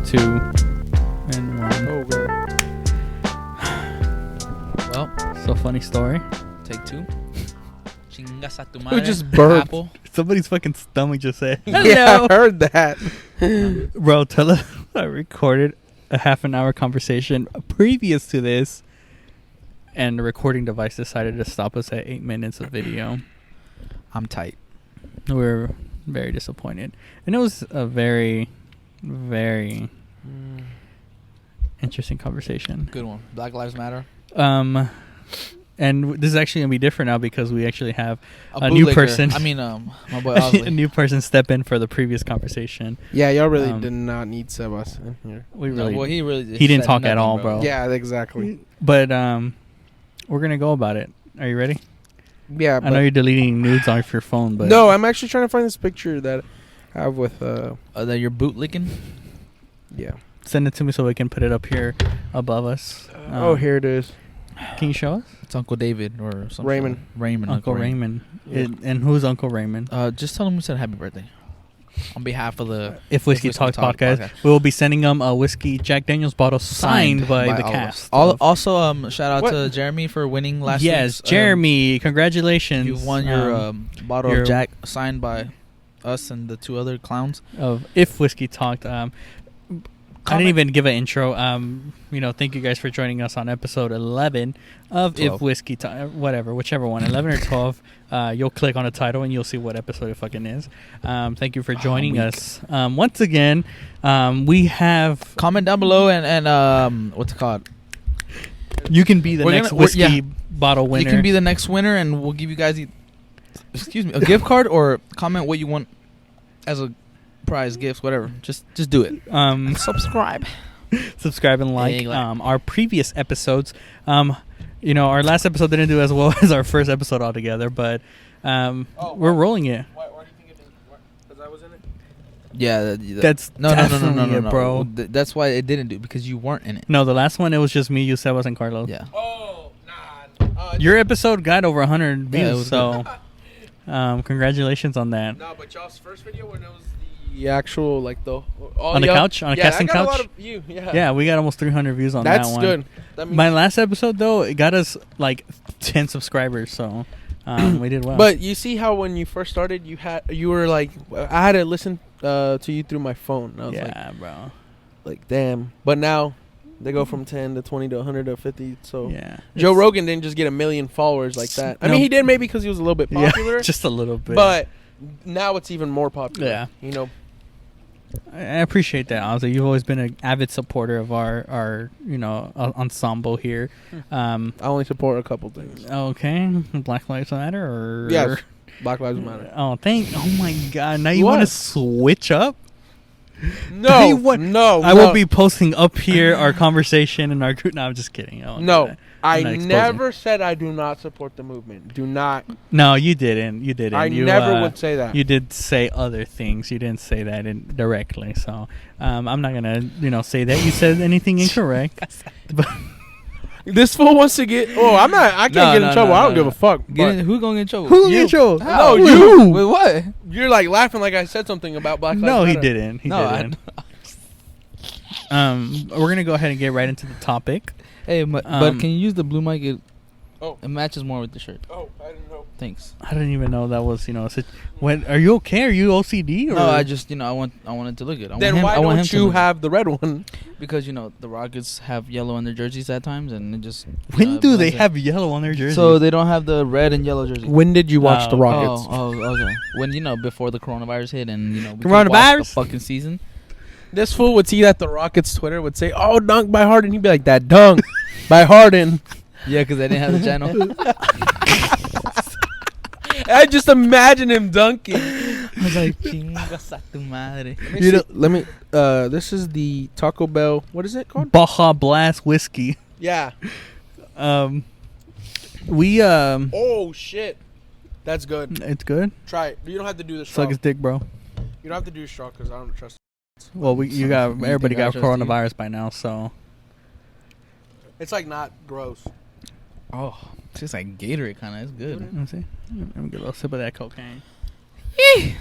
2, and 1. Oh, God. Well, So funny story. take 2. Chingas a tu Who madre. just burped? Apple. Somebody's fucking stomach just said. Yeah, I heard that. Bro, tell us I recorded a half an hour conversation previous to this, and the recording device decided to stop us at 8 minutes of video. I'm tight. We were very disappointed. And it was a very, very interesting conversation. Good one. Black Lives Matter. And this is actually going to be different now because we actually have a new bootlicker. person. I mean, my boy Osley. a new person step in for the previous conversation. Yeah, y'all really did not need Sebas in here. We No, really, well, he didn't said talk at nothing, all, bro. Yeah, exactly. But we're going to go about it. Are you ready? Yeah, I know you're deleting nudes off your phone, but no, I'm actually trying to find this picture that I have with that you're bootlicking. yeah. send it to me so we can put it up here above us. Here it is. Can you show us? It's Uncle David or something. Raymond. Raymond. Uncle Raymond. Yeah. And who's Uncle Raymond? Just tell him we said happy birthday. On behalf of the If Whiskey Talk podcast, we will be sending them a whiskey Jack Daniels bottle signed by the all of cast. us. Also, shout out to Jeremy for winning last week. Yes, Jeremy, congratulations. You won your bottle your of Jack signed by us and the 2 other clowns. Of If Whiskey Talked. I didn't even give an intro. Thank you guys for joining us on episode 11 of 12. If Whiskey Talk, whichever one, 11 or 12. You'll click on the title and you'll see what episode it fucking is. Thank you for joining us. Once again, we have... Comment down below and what's it called? You can be the next whiskey bottle winner. You can be the next winner, and we'll give you guys a gift card, or comment what you want as a prize, gifts, whatever. Just do it. Subscribe. Subscribe and like our previous episodes. Our last episode didn't do as well as our first episode altogether, but we're rolling it. Why do you think it did? Because I was in it? Yeah, That's no, bro. That's why it didn't do, because you weren't in it. No, the last one it was just me, you, Sebas, and Carlos. Yeah. Oh, nah. Your episode got over 100 views, Yeah, it was so congratulations on that. No, but y'all's first video when it was the actual, like, the... On the couch? On a casting couch? Yeah, I got a lot of views, Yeah, we got almost 300 views on that one. That's good. That means My last episode, though, it got us, like, 10 subscribers, so we did well. But you see how when you first started, you were like, I had to listen to you through my phone. And I was bro. like, damn. But now they go from 10 to 20 to 100 to 50. So Yeah. Joe Rogan didn't just get 1 million followers like that. I mean, he did maybe because he was a little bit popular. Yeah, just a little bit. But now it's even more popular. Yeah. You know. I appreciate that, Ozzy. You've always been an avid supporter of our ensemble here. I only support a couple things. Okay, Black Lives Matter, or Yes. Black Lives Matter. Oh my God! Now you want to switch up? No, no. I will be posting up here our conversation in our group. No, I'm just kidding. No, I never said I do not support the movement. Do not. No, you didn't. You didn't. I never would say that. You did say other things. You didn't say that directly. So I'm not gonna say that you said anything incorrect. But this fool wants to get. Oh, I'm not. I can't get in trouble. I don't give a fuck. Who gonna get in trouble? Who get in trouble? No, you. you. With what? You're like laughing like I said something about Black Lives No, Matter. he didn't. He didn't. We're gonna go ahead and get right into the topic. Hey, but can you use the blue mic? It matches more with the shirt. Oh, I didn't know. Thanks. I didn't even know that was when. Are you okay? Are you OCD? Or? No, I just I wanted to look good. Then why don't you have the red one? Because the Rockets have yellow on their jerseys at times, and it just. When do they have yellow on their jerseys? So they don't have the red and yellow jerseys. When did you watch the Rockets? Oh, okay. When before the coronavirus hit, and we coronavirus watch the fucking season. This fool would see that the Rockets Twitter would say, "Oh, dunk by Harden." He'd be like, "That dunk by Harden." Yeah, because I didn't have the channel. I just imagine him dunking. I was like, "Chingas a tu madre." Let me. This is the Taco Bell. What is it called? Baja Blast whiskey. Yeah. We Oh shit, that's good. It's good. Try it. You don't have to do the straw. Suck his dick, bro. You don't have to do the straw because I don't trust. Well, everybody got trust coronavirus by now, so. It's like not gross. Oh, it's just like Gatorade kind of. It's good. Let me see. Let me get a little sip of that cocaine.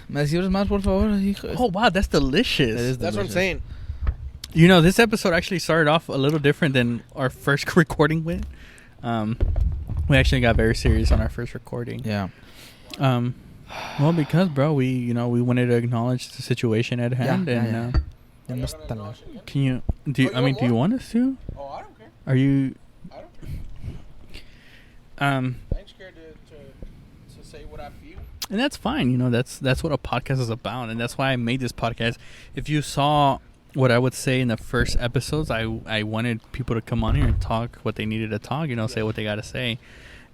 ¿Me decías más, por favor, hijo? Oh wow, that's delicious. That is That's what I'm saying. You know, this episode actually started off a little different than our first recording went. We actually got very serious on our first recording. Yeah. Well, because bro, we wanted to acknowledge the situation at hand, can you do you want us to? Oh, I don't care. Are you? I don't care. I ain't scared to say what I feel. And that's fine. You know, that's what a podcast is about, and that's why I made this podcast. If you saw what I would say in the first episodes, I wanted people to come on here and talk what they needed to talk. You know, say what they got to say,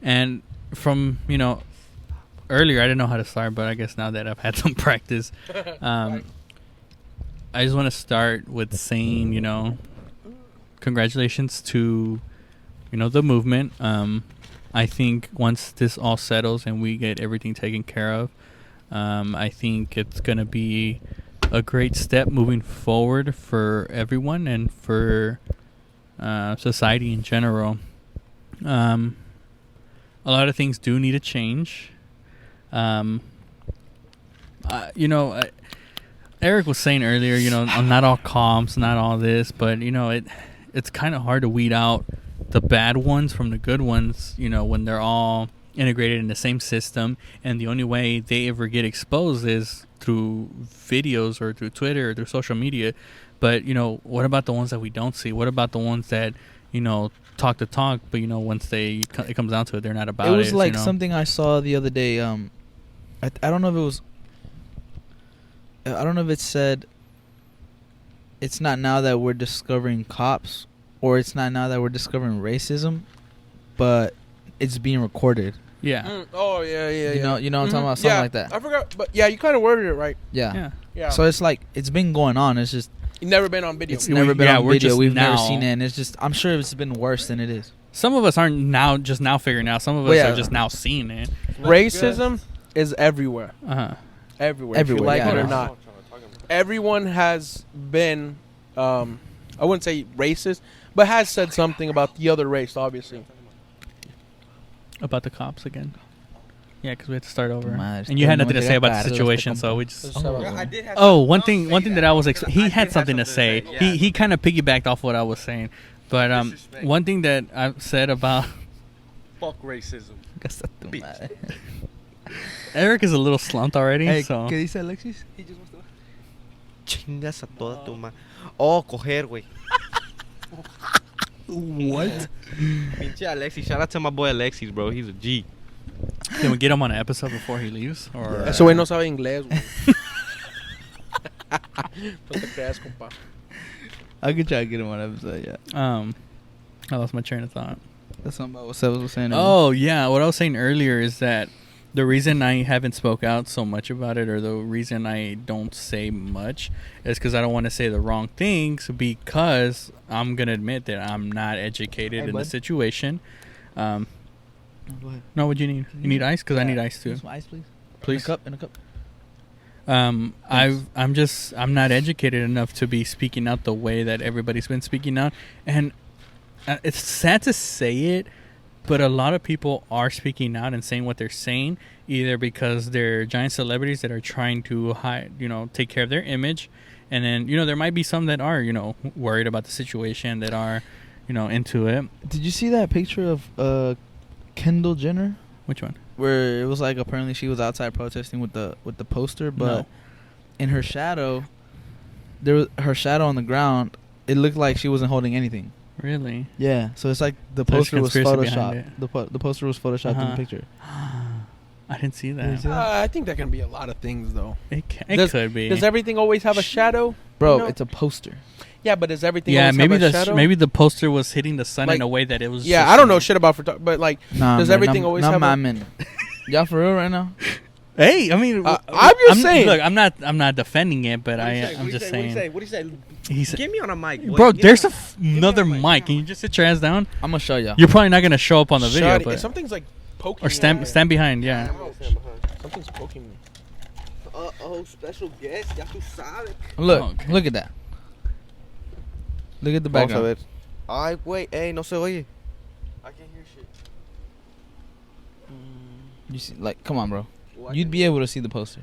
and from earlier I didn't know how to start, but I guess now that I've had some practice, I just want to start with saying, congratulations to, the movement. I think once this all settles and we get everything taken care of, I think it's going to be a great step moving forward for everyone and for society in general. A lot of things do need to change. Eric was saying earlier, I'm not all comps, not all this, but it's kind of hard to weed out the bad ones from the good ones, when they're all integrated in the same system, and the only way they ever get exposed is through videos or through Twitter or through social media. But what about the ones that we don't see? What about the ones that talk the talk, but once it comes down to it, they're not about it. It was like something I saw the other day. I don't know if it was. I don't know if it said. It's not now that we're discovering cops, or it's not now that we're discovering racism, but it's being recorded. Yeah. Oh yeah. You know what I'm talking about, something like that. I forgot, but yeah, you kind of worded it right. Yeah. Yeah. So it's like it's been going on. It's just. It's never been on video. It's never been on video. We've never seen it. And it's just. I'm sure it's been worse than it is. Some of us aren't now figuring out. Some of us are just now seeing it. Racism is everywhere. Everywhere. If you like it or not. Everyone has been, I wouldn't say racist, but has said something about the other race, obviously. About the cops again. Yeah, because we had to start over. Madre, and you had nothing to say about the situation, so we just... one thing that I was... he had something to say. He kind of piggybacked off what I was saying. But one thing that I've said about... Fuck racism. Eric is a little slumped already, Hey, so... ¿Qué dice Alexis? Chingas a toda tu madre. Oh, coger, güey. What? Pinche Alexis. Shout out to my boy Alexis, bro. He's a G. Can we get him on an episode before he leaves? Or Ese güey no sabe inglés, güey. No te creas, compa. I could try to get him on an episode, yeah. I lost my train of thought. That's something about what Sebas was saying. Oh, yeah. What I was saying earlier is that the reason I haven't spoke out so much about it, or the reason I don't say much, is because I don't want to say the wrong things, because I'm going to admit that I'm not educated in the situation. No, what do you need? You need ice? Because I need ice too. Some ice, please. Please. In a cup. I'm not educated enough to be speaking out the way that everybody's been speaking out, and it's sad to say it, but a lot of people are speaking out and saying what they're saying, either because they're giant celebrities that are trying to take care of their image, and then there might be some that are worried about the situation, that are into it. Did you see that picture of Kendall Jenner? Which one? Where it was like apparently she was outside protesting with the poster, but in her shadow, her shadow on the ground, it looked like she wasn't holding anything. Really? Yeah. So it's like the poster was photoshopped. The poster was photoshopped in the picture. I didn't see that. I think that can be a lot of things, though. It could be. Does everything always have a shadow? Bro, it's a poster. Yeah, but does everything always have a shadow? Maybe the poster was hitting the sun in a way that it was... Yeah, I don't know shit about photography, but does everything always have a... Y'all for real right now? Hey, I mean... I'm just saying. Look, I'm not defending it, but I'm just saying. What do you say? He said, get me on a mic, boy. Bro, there's another mic. Can you just sit your ass down? I'm going to show y'all. You're probably not going to show up on the video, but... Something's like poking or stand behind, yeah. Something's poking me. Special guest. Ya tú sabes. Look at that. Look at the background. Ay, güey. Ey, no se oye. I can't hear shit. You see, come on, bro. You'd be able to see the poster.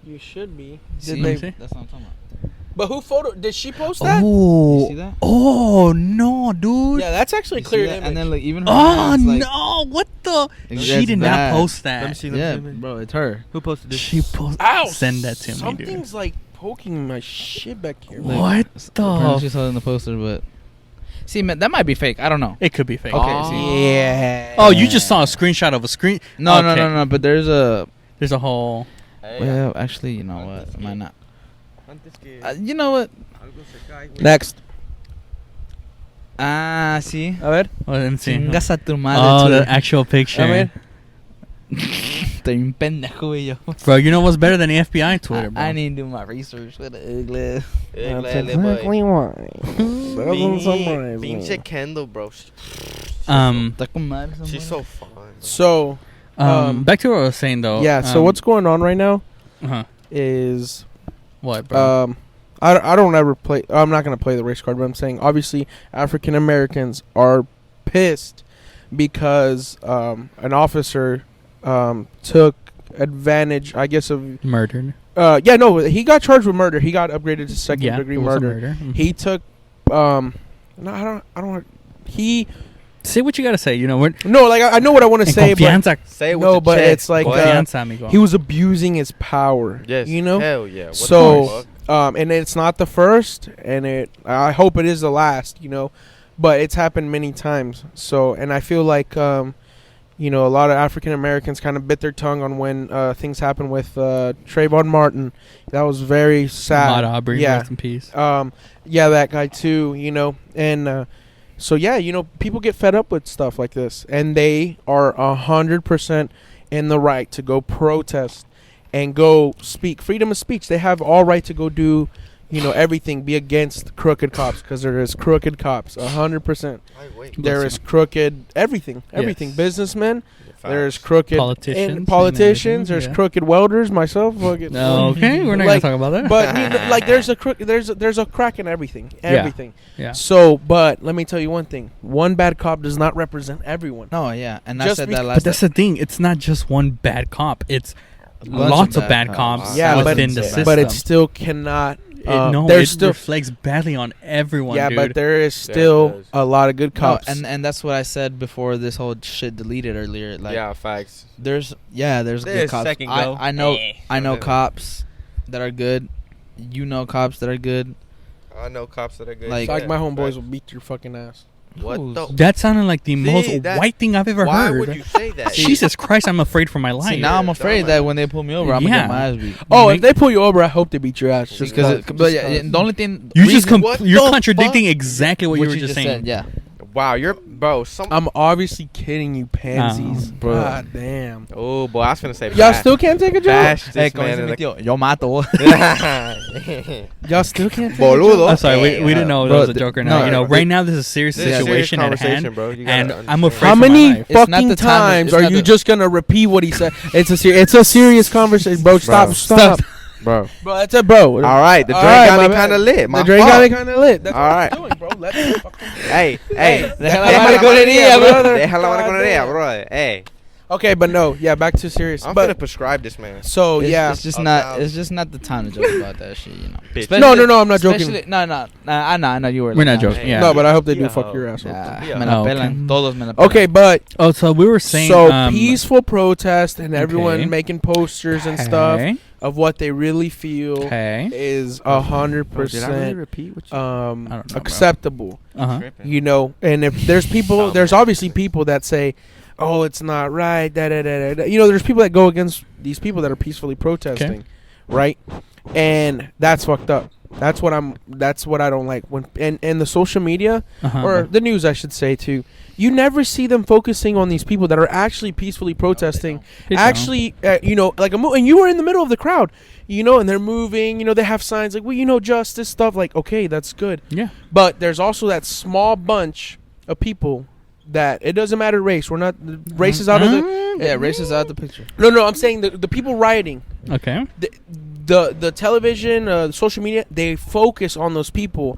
You should be. See? That's what I'm talking about. But who did she post that? Oh, You see that? oh no, dude. Yeah, that's actually a You see clear that? image. And then like even her Oh hands, like, no! What the? It's She did not bad. post Let me that. see. Yeah, bro, it's her. Who posted this? She posted. Ow! Send that to me, dude. Something's like poking my shit back here. What Apparently the? she's holding the poster, but see, man, that might be fake. I don't know. It could be fake. Okay, see. Yeah. Oh, you just saw a screenshot of a screen. No, Okay. no. But there's a. There's a whole. Well, actually, you know what? Might not. You know what? Next. Ah, sí. A ver. Oh, let me see. Chingas a tu madre. Oh, Twitter. the actual picture. A ver. Estoy un pendejo, güey, yo. Bro, you know what's better than the FBI Twitter, bro? I need to do my research with the ugly. That's exactly why. Doesn't summarize me. Pinche Kendall, bro. Está con madre esa She's morra. so fine. So, back to what I was saying though. yeah. So what's going on right now Uh-huh. is What, bro? I don't ever play. I'm not gonna play the race card, but I'm saying obviously African Americans are pissed because an officer took advantage, I guess, of Murdered. yeah, no, he got charged with murder. He got upgraded to second degree it was a murder. Mhm. He took no, I don't. He Say what you gotta say. You know, we're no, like I know what I want to en say, but confianza. Say it with no, your but chest, it's like boy. Confianza, amigo. he was abusing his power. Yes. You know. Hell yeah. What the So, fuck? and it's not the first, and I hope it is the last, you know, but it's happened many times. So, and I feel like, you know, a lot of African Americans kind of bit their tongue on when things happened with Trayvon Martin. That was very sad. Ahmaud Arbery, yeah, rest in peace. yeah, that guy too, you know, and so yeah, you know, people get fed up with stuff like this, and they are 100% in the right to go protest and go speak. Freedom of speech. They have all right to go do, you know, everything. Be against crooked cops, because there is crooked cops. 100%. There is crooked everything. Everything. Yes. Businessmen. Facts. There's crooked Politicians and Politicians. everything, There's yeah. crooked welders. Myself. Fucking- No, okay, we're not Like, gonna talk about that. But you know, like there's a there's a crack in everything. Everything. yeah. So, but let me tell you one thing: one bad cop does not represent everyone. No, yeah, and I Just said be- that But last. that's the thing. It's not just one bad cop. It's A bunch lots of of bad bad cops. cops Yeah, but within the system. but it still cannot. no, there's it still reflects badly on everyone. yeah, dude. but there is Yeah, it still does. a lot of good No, cops. and that's what I said before this whole shit deleted earlier. Like, Yeah, facts. there's good There's cops. second go. I know Eh. I know cops that are good. You know cops that are good. I know cops that are good. Like- It's like Yeah, my homeboys facts. will beat your fucking ass. What Who's- the? that sounded like the See, most that- white thing I've ever Why heard. would you say that? Jesus Christ, I'm afraid for my life. See, now I'm afraid that when they pull me over, I'm gonna Yeah. get my ass beat. Oh, Make- if they pull you over, I hope they beat your ass. Just Just because, cause. but yeah, the only thing you just reason- what you're the contradicting fuck? exactly what you were just saying. said, yeah. Wow, you're bro. Some I'm obviously kidding you, pansies. bro. God damn. oh boy, I was gonna say. Y'all still can't take a joke. bash Hey, this como man dice in mi the tío, yo mato. Y'all still can't take Boludo. a joke. I'm sorry, we didn't know if Bro, that was a joke or not. no, you know, bro, right now this is a serious This is a serious situation at conversation, hand, bro. You gotta and understand. I'm afraid How for my many life. It's not fucking the time to- times it's are not you the- just gonna repeat what he said? It's a serious conversation, bro. Stop, Bro. stop, bro? bro. That's it, bro. All right, the All drink right, got my me bad. kind of lit. My The drink got me fault. kind of lit. That's All what right. I'm doing, bro. Let me fucking. Hey, hey. Deja la Deja la mariconería, brother. Deja la God mariconería, damn. bro. Hey, Okay, but no, yeah. Back to serious. I'm But gonna prescribe this man. so It's, yeah. it's just Oh, not. God. It's just not the time to joke about that shit. You know. Bitch. Especially- No, I'm not joking. especially- No, I know you were. We're not like, joking. Hey, Yeah. No, but I hope they do Yeah. fuck your ass up. Yeah, Yeah. me la Oh, okay. pelan. Todos me la pelan. Okay, but Oh, so we were saying. so peaceful protest and everyone okay. making posters and stuff Okay. of what they really feel Okay. is Bro, did I really 100% repeat what you? I don't know, bro. acceptable. Uh-huh. You know, and if there's people, Oh, there's man. obviously people that say, "Oh, it's not right." Da, da, da, da, da. You know, there's people that go against these people that are peacefully protesting, right? And that's fucked up. That's what I don't like when and the social media Uh-huh. or the news, I should say too. You never see them focusing on these people that are actually peacefully protesting. They don't. Actually, you know, like and you were in the middle of the crowd, you know, and they're moving. You know, they have signs like, "Well, you know, justice stuff." Like, okay, that's good. Yeah. But there's also that small bunch of people that it doesn't matter race. We're not race is out of the. Yeah, race is out the picture. No, I'm saying the people rioting, Okay. the television, social media, they focus on those people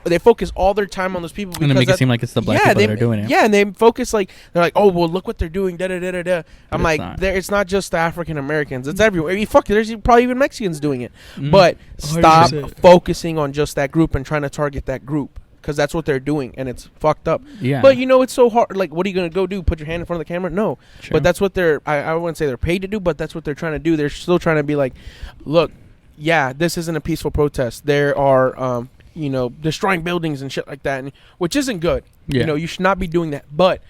they focus all their time on those people And they make it seem like it's the black people that are doing it. Yeah, and they focus like they're like, oh well, look what they're doing. Da da da da da. I'm like, not. it's not just the African Americans. It's everywhere. I mean, fuck, there's probably even Mexicans doing it. Mm. But stop 100%. focusing on just that group and trying to target that group. Because that's what they're doing, and it's fucked up. Yeah. But, it's so hard. Like, what are you going to go do? Put your hand in front of the camera? No. Sure. But that's what I wouldn't say they're paid to do, but that's what they're trying to do. They're still trying to be like, look, yeah, this isn't a peaceful protest. There are, destroying buildings and shit like that, which isn't good. Yeah. You should not be doing that. But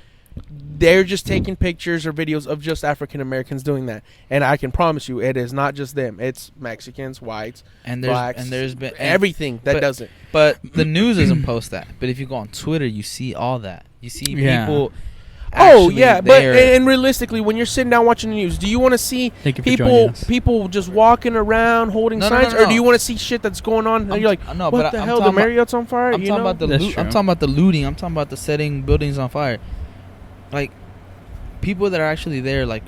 they're just taking pictures or videos of just African Americans doing that. And I can promise you, it is not just them. It's Mexicans, whites, blacks, and there's been everything that does it. But the news doesn't post that. But if you go on Twitter, you see all that. You see Yeah. people. Oh actually yeah, but there. and realistically, when you're sitting down watching the news, do you want to see Thank you for joining us. people just walking around holding No, signs, no, no, or do you no. want to see shit that's going on? And you're like, no, what but the I'm hell? The talking about- Marriott's on fire. I'm talking about the That's loot. true. I'm talking about the looting. I'm talking about the setting buildings on fire. Like, people that are actually there, like,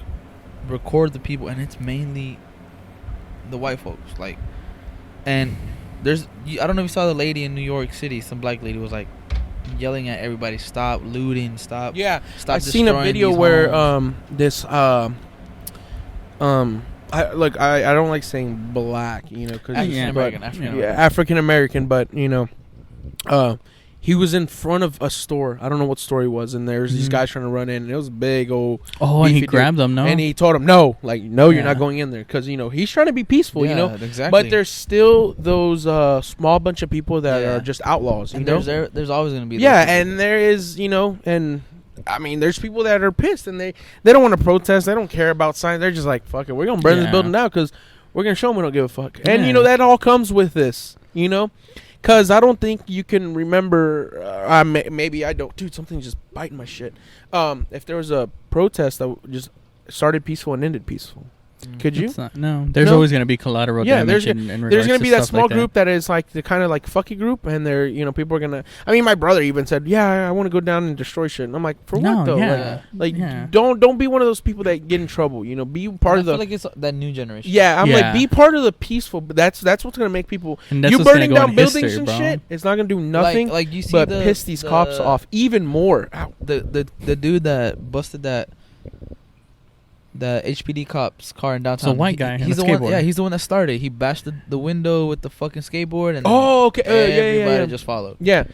record the people, and it's mainly the white folks. Like, and I don't know if you saw the lady in New York City. Some black lady was like yelling at everybody, "Stop looting! Stop!" Yeah, Stop I've seen a destroying video these where homes." I don't like saying black, because African American, African American, but he was in front of a store. I don't know what store he was, and there's these Mhm. guys trying to run in, and it was a big old. Oh, and he beefy dude. grabbed them, no? And he told him, no, you're Yeah. not going in there, because he's trying to be peaceful, exactly. But there's still those small bunch of people that Yeah. are just outlaws. and you know? there's always gonna be Yeah, those people. and there is, and I mean, there's people that are pissed, and they don't want to protest. They don't care about signs. They're just like, fuck it, we're gonna burn this Yeah. building down because we're gonna show them we don't give a fuck. And Yeah. that all comes with this, because I don't think you can remember. Maybe I don't, dude. Something's just biting my shit. If there was a protest that just started peaceful and ended peaceful, could you? It's not, no. There's No. always going to be collateral Yeah, damage there's in There's regards gonna to be that stuff small like group that is like the kind of like fucky group, and they're people are gonna. I mean, my brother even said, "Yeah, I want to go down and destroy shit." And I'm like, "For No, what though? yeah. Like Yeah. don't be one of those people that get in trouble. Be part I of the." feel like it's that new generation. Yeah, I'm Yeah. like, be part of the peaceful. But that's what's gonna make people. And that's You what's gonna burning go down in buildings history, and bro. shit. It's not gonna do nothing Like you see but the, piss these cops off even more. Ow. The dude that busted that HPD cop's car in downtown. It's a white guy on He's a the one. skateboard. Yeah, he's the one that started. He bashed the window with the fucking skateboard, and Oh, okay. everybody Yeah. just followed. Yeah.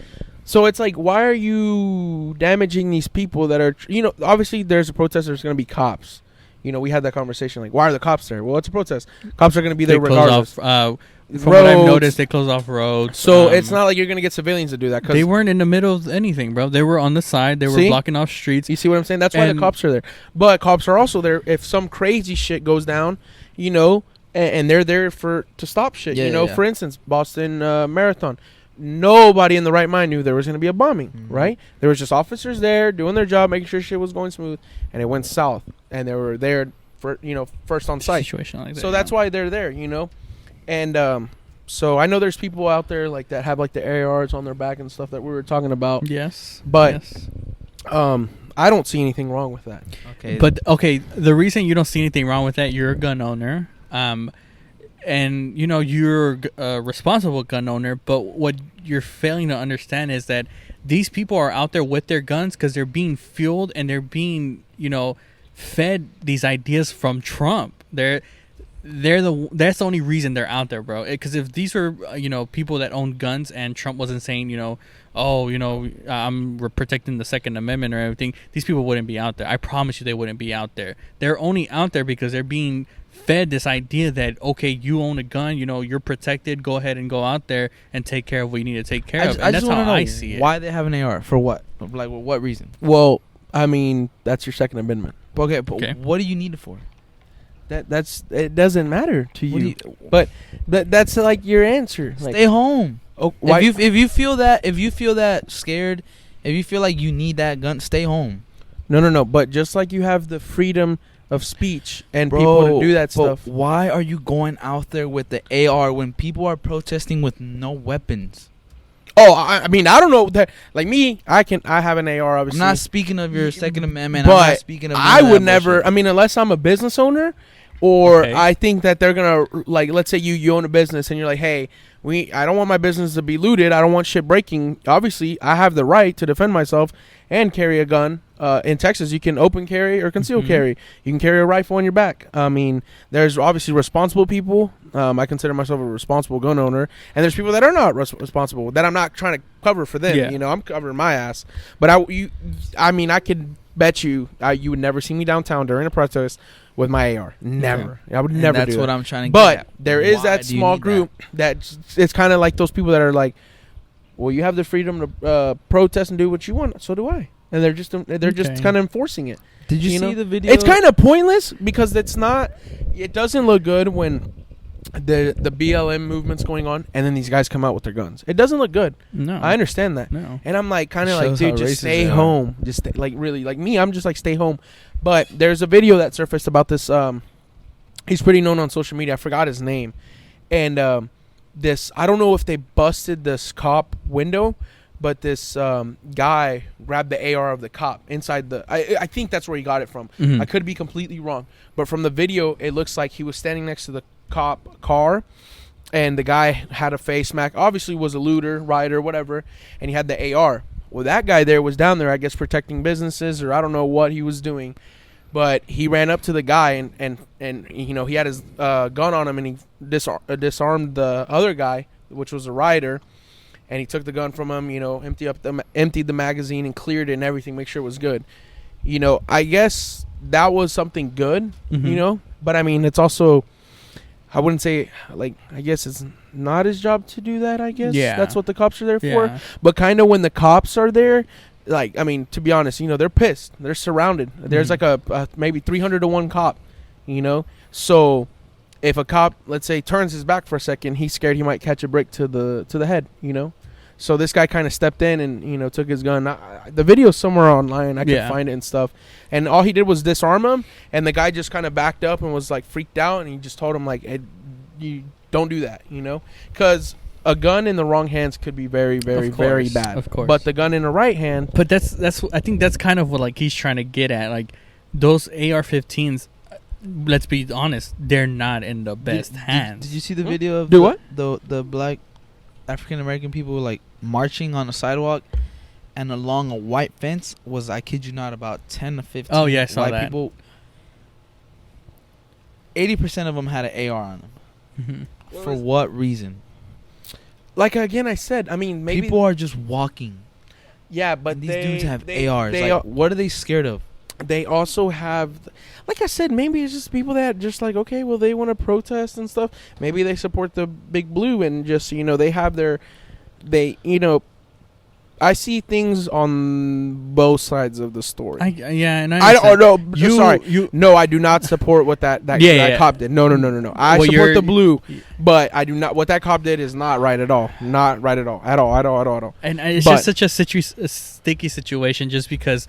So it's like, why are you damaging these people that are, obviously there's a protest, there's going to be cops. We had that conversation, like, why are the cops there? Well, it's a protest. Cops are going to be They there regardless. close off, from what I've Roads. noticed, they close off roads. So it's not like you're going to get civilians to do that. Cause They weren't in the middle of anything, bro. They were on the side. They were See? blocking off streets. you see what I'm saying? That's why the And- cops are there. But cops are also there if some crazy shit goes down, and they're there to stop shit. Yeah. For instance, Boston Marathon. Nobody in the right mind knew there was going to be a bombing, right? There was just officers there doing their job, making sure shit was going smooth, and it went south. And they were there for, first on site. Situation like that. So that's why they're there, And so I know there's people out there like that have like the ARs on their back and stuff that we were talking about. Yes. But yes. I don't see anything wrong with that. Okay, But okay, the reason you don't see anything wrong with that, you're a gun owner, and you're a responsible gun owner. But what you're failing to understand is that these people are out there with their guns because they're being fueled and they're being fed these ideas from Trump. That's the only reason they're out there, bro. Because if these were people that own guns and Trump wasn't saying I'm protecting the Second Amendment or everything, these people wouldn't be out there. I promise you, they wouldn't be out there. They're only out there because they're being fed this idea that, okay, you own a gun, you're protected. Go ahead and go out there and take care of what you need to take care of. And that's how I see it. Why they have an AR for what? Like, what reason? Well, I mean, that's your Second Amendment. Okay, but Okay. what do you need it for? That's it doesn't matter to What do you. But that's like your answer. Like, Stay home. oh, why? If you feel that scared, if you feel like you need that gun, stay home. No. But just like you have the freedom of speech and people to do that but stuff. why are you going out there with the AR when people are protesting with no weapons? Oh, I mean, I don't know that. Like me, I have an AR. I'm Obviously, not speaking of your Second Amendment. But I'm not speaking of I none of would that never. bullshit. I mean, unless I'm a business owner, or Okay. I think that they're gonna, like, let's say you own a business and you're like, hey, I don't want my business to be looted. I don't want shit breaking. Obviously, I have the right to defend myself and carry a gun. In Texas, you can open carry or conceal carry. You can carry a rifle on your back. I mean, there's obviously responsible people. I consider myself a responsible gun owner. And there's people that are not responsible, that I'm not trying to cover for them. Yeah. You know, I'm covering my ass. But I could bet you would never see me downtown during a protest with my AR. Never. I would never do that. That's what I'm trying to but get at. there is Why that do you small need group that it's kind of like those people that are like, well, you have the freedom to protest and do what you want. So do I. And they're just kind of enforcing it. Did you see know? the video? It's kind of pointless because it doesn't look good when the BLM movement's going on and then these guys come out with their guns. It doesn't look good. No. I understand that. No. And I'm like, kind of like, Shows dude, how just racist stay they are. home. Just stay, like, really, like me, I'm just like, stay home. But there's a video that surfaced about this. He's pretty known on social media. I forgot his name. And I don't know if they busted this cop window, but this guy grabbed the AR of the cop inside the. I think that's where he got it from. Mhm. I could be completely wrong, but from the video, it looks like he was standing next to the cop car, and the guy had a face mask. Obviously, was a looter, rider, whatever, and he had the AR. Well, that guy there was down there, I guess, protecting businesses, or I don't know what he was doing, but he ran up to the guy and you know, he had his gun on him, and he disarmed the other guy, which was a rider. And he took the gun from him, you know, emptied the magazine and cleared it and everything, make sure it was good. You know, I guess that was something good, you know. But, I mean, it's also, I wouldn't say, like, I guess it's not his job to do that, I guess. Yeah. That's what the cops are there Yeah. for. But kind of when the cops are there, like, I mean, to be honest, you know, they're pissed. They're surrounded. There's like a maybe 300 to 1 cop, you know. So if a cop, let's say, turns his back for a second, he's scared he might catch a brick to the head, you know. So this guy kind of stepped in and, you know, took his gun. The video's somewhere online. I can find it and stuff. And all he did was disarm him, and the guy just kind of backed up and was, like, freaked out, and he just told him, like, hey, you don't do that, you know. Because a gun in the wrong hands could be very, very, very bad. Of course. But the gun in the right hand. But that's I think that's kind of what, like, he's trying to get at. Like, those AR-15s, let's be honest, they're not in the best hands. Did you see the video of the black African American people, like, marching on a sidewalk and along a white fence was, I kid you not, about 10 to 15 Oh, yeah, I saw white that. people. 80% of them had an AR on them. Mhm. For what reason? Like, again, I said, I mean, maybe. People are just walking. Yeah, but And these dudes have ARs. They, like, what are they scared of? they also have, like I said, maybe it's just people that just like, okay, well, they want to protest and stuff. Maybe they support the big blue and just, you know, they have you know, I see things on both sides of the story. And I don't know. You, Sorry. No, I do not support what that cop did. No. I support the blue, but I do not. What that cop did is not right at all. Not right at all. At all. And it's just such a sticky situation, just because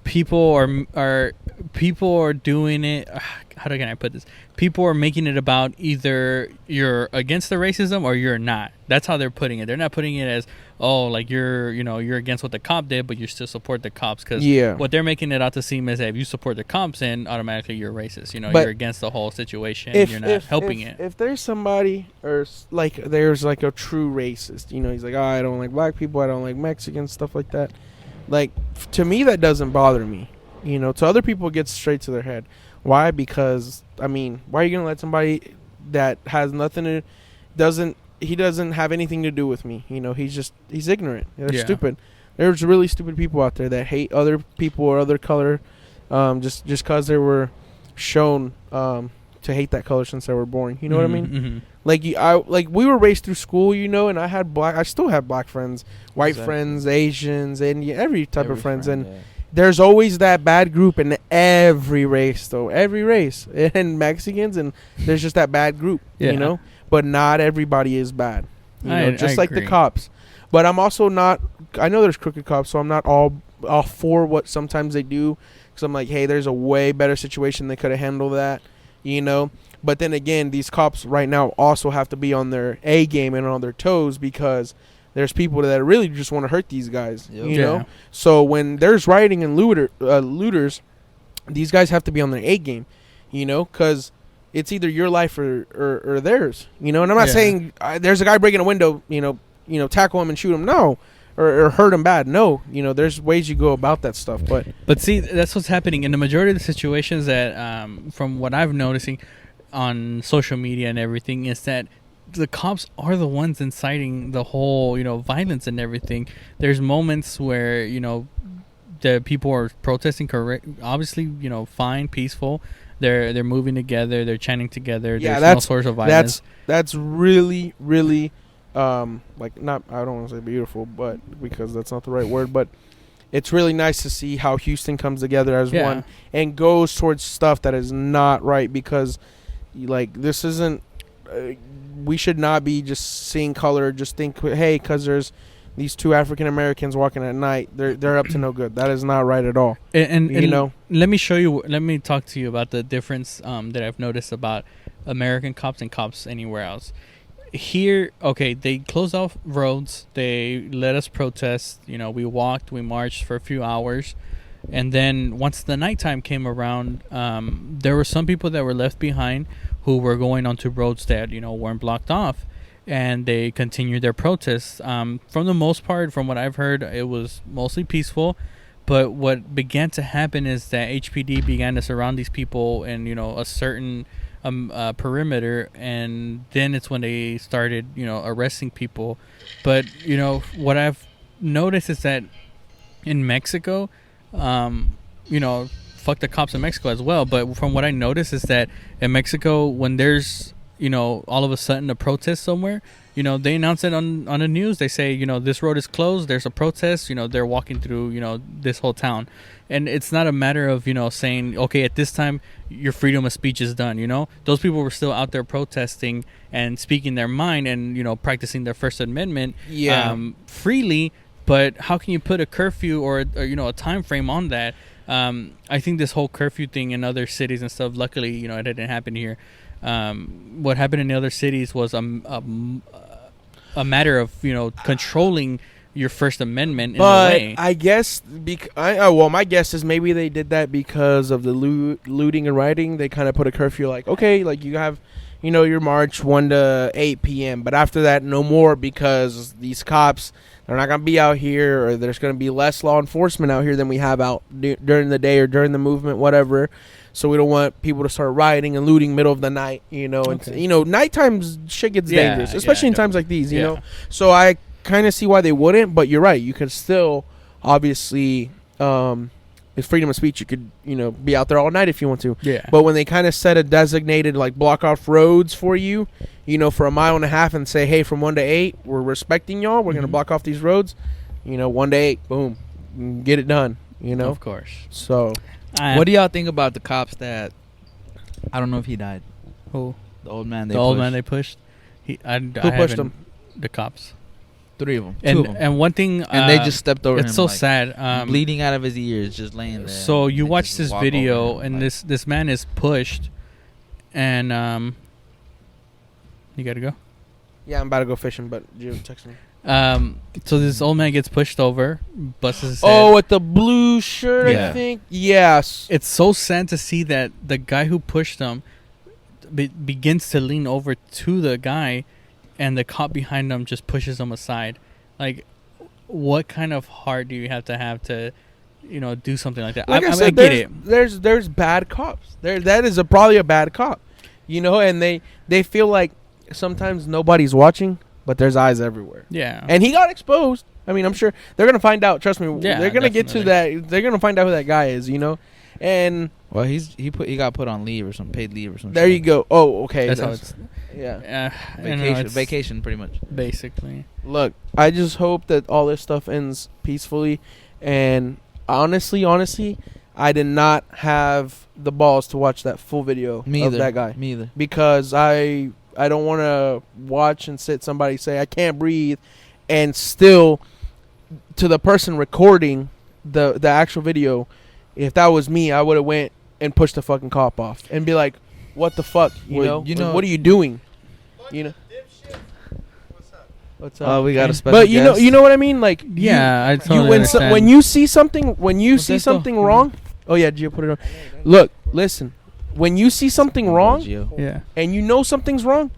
people are doing it. How can I put this? People are making it about either you're against the racism or you're not. That's how they're putting it. They're not putting it as, oh, like you're against what the cop did, but you still support the cops. Because what they're making it out to seem is that if you support the cops, then automatically you're racist. You know, you're against the whole situation. You're not helping it. If there's somebody, or like there's like a true racist, you know, he's like, oh, I don't like black people, I don't like Mexicans, stuff like that. Like, to me, that doesn't bother me. You know, to other people, it gets straight to their head. Why? Because, I mean, why are you going to let somebody that has nothing to, he doesn't have anything to do with me. You know, he's ignorant. They're stupid. There's really stupid people out there that hate other people or other color just because they were shown to hate that color since they were born. You know what I mean? Mm-hmm. Like we were raised through school, you know, and I still have black friends, white friends, Asians, and every type of friends. There's always that bad group in every race, though. Every race. And Mexicans, and there's just that bad group, you know? But not everybody is bad. You know, just like the cops. But I'm also not, I know there's crooked cops, so I'm not all for what sometimes they do. Because I'm like, hey, there's a way better situation. They could have handled that, you know? But then again, these cops right now also have to be on their A game and on their toes, because there's people that really just want to hurt these guys, you know? So when there's rioting and looters, these guys have to be on their A game, you know? Because it's either your life or theirs. You know, and I'm not Yeah. saying there's a guy breaking a window. You know, tackle him and shoot him. No. Or hurt him bad. No, you know, there's ways you go about that stuff. But see, that's what's happening in the majority of the situations that, from what I've noticing on social media and everything, is that the cops are the ones inciting the whole, you know, violence and everything. There's moments where, you know, the people are protesting correct, obviously, you know, fine, peaceful. They're moving together. They're chanting together. Yeah, There's no source of violence. That's really, really. Like not, I don't want to say beautiful, but because that's not the right word, but it's really nice to see how Houston comes together as one and goes towards stuff that is not right, because like this isn't, we should not be just seeing color, just think, hey, because there's these two African Americans walking at night, they're up to no good. That is not right at all. And you know, let me talk to you about the difference that I've noticed about American cops and cops anywhere else. Here, okay, they closed off roads. They let us protest. You know, we walked, we marched for a few hours. And then once the nighttime came around, there were some people that were left behind who were going onto roads that, you know, weren't blocked off. And they continued their protests. From the most part, from what I've heard, it was mostly peaceful. But what began to happen is that HPD began to surround these people in, you know, a certain perimeter, and then it's when they started, you know, arresting people. But you know what I've noticed is that in Mexico, you know, fuck the cops in Mexico as well. But from what I noticed is that in Mexico, when there's, you know, all of a sudden a protest somewhere, you know, they announce it on the news. They say, you know, this road is closed. There's a protest. You know, they're walking through, you know, this whole town. And it's not a matter of, you know, saying, okay, at this time, your freedom of speech is done, you know? Those people were still out there protesting and speaking their mind and, you know, practicing their First Amendment freely. But how can you put a curfew or, you know, a time frame on that? I think this whole curfew thing in other cities and stuff, luckily, you know, it didn't happen here. What happened in the other cities was a matter of, you know, controlling your First Amendment in a way. I guess well, my guess is maybe they did that because of the looting and rioting. They kind of put a curfew, like, okay, like you have, you know, your march 1 to 8 p.m. But after that, no more, because these cops, they're not going to be out here, or there's going to be less law enforcement out here than we have out during the day or during the movement, whatever. So we don't want people to start rioting and looting middle of the night, you know. Okay. And, you know, nighttimes shit gets dangerous, especially in times like these, you Yeah. know. So I kind of see why they wouldn't, but you're right. You could still, obviously, it's freedom of speech. You could, you know, be out there all night if you want to. Yeah. But when they kind of set a designated, like, block off roads for you, you know, for a mile and a half, and say, hey, from 1 to 8, we're respecting y'all. We're going to block off these roads. You know, 1 to 8, boom, get it done, you know. Of course. So What do y'all think about the cops that, I don't know if he died. Who? The old man The old man they pushed? Who pushed him? The cops. 3 of them. And 2 of them. and one thing, And they just stepped over him. it's so like, sad. bleeding out of his ears, just laying there. So you They watch just this walk video, over him, and like, this man is pushed, and you gotta go. yeah, I'm about to go fishing, but you text me. So this old man gets pushed over, busts his head. Oh, with the blue shirt, Yeah. I think. Yes. It's so sad to see that the guy who pushed him begins to lean over to the guy, and the cop behind him just pushes him aside. Like, what kind of heart do you have to, you know, do something like that? Like I I said, get it. There's bad cops. That is probably a bad cop, you know, and they feel like sometimes nobody's watching, but there's eyes everywhere. Yeah. And he got exposed. I mean, I'm sure they're gonna find out. Trust me, Yeah, they're gonna get to definitely. that. They're gonna find out who that guy is, you know. And Well, he got put on leave or some paid leave or something. there you go. Oh, okay. That's how it's. Yeah. Vacation, pretty much. Basically. Look, I just hope that all this stuff ends peacefully. And honestly, I did not have the balls to watch that full video Me of either. that guy, Me either. because I don't want to watch and sit somebody say I can't breathe, and still to the person recording the actual video, if that was me, I would have went and pushed the fucking cop off and be like, what the fuck, you Well, know? you know- what are you doing? You know? What's up? Oh, we got a special But guest. you know what I mean? Like, Yeah, I totally when understand. you see something, when you see let's go. something wrong, oh yeah, Gio, put it on. Look, listen, when you see something wrong Yeah. and you know something's wrong,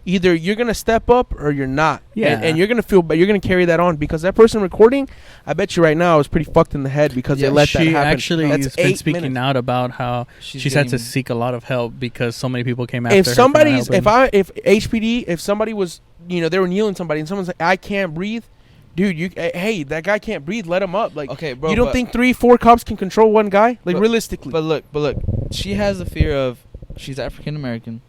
either you're gonna step up or you're not. Yeah. And you're gonna feel, but you're gonna carry that on because that person recording, I bet you right now is pretty fucked in the head because they let that She happen. actually That's has been 8 speaking minutes. out about how she's had to seek a lot of help because so many people came after If her. somebody's, for not if HPD, if somebody was, you know, they were kneeling somebody and someone's like, I can't breathe, dude, hey, that guy can't breathe, let him up. Like, Okay, bro. you don't think 3-4 cops can control one guy? Like, realistically. But look, she has the fear of she's African American.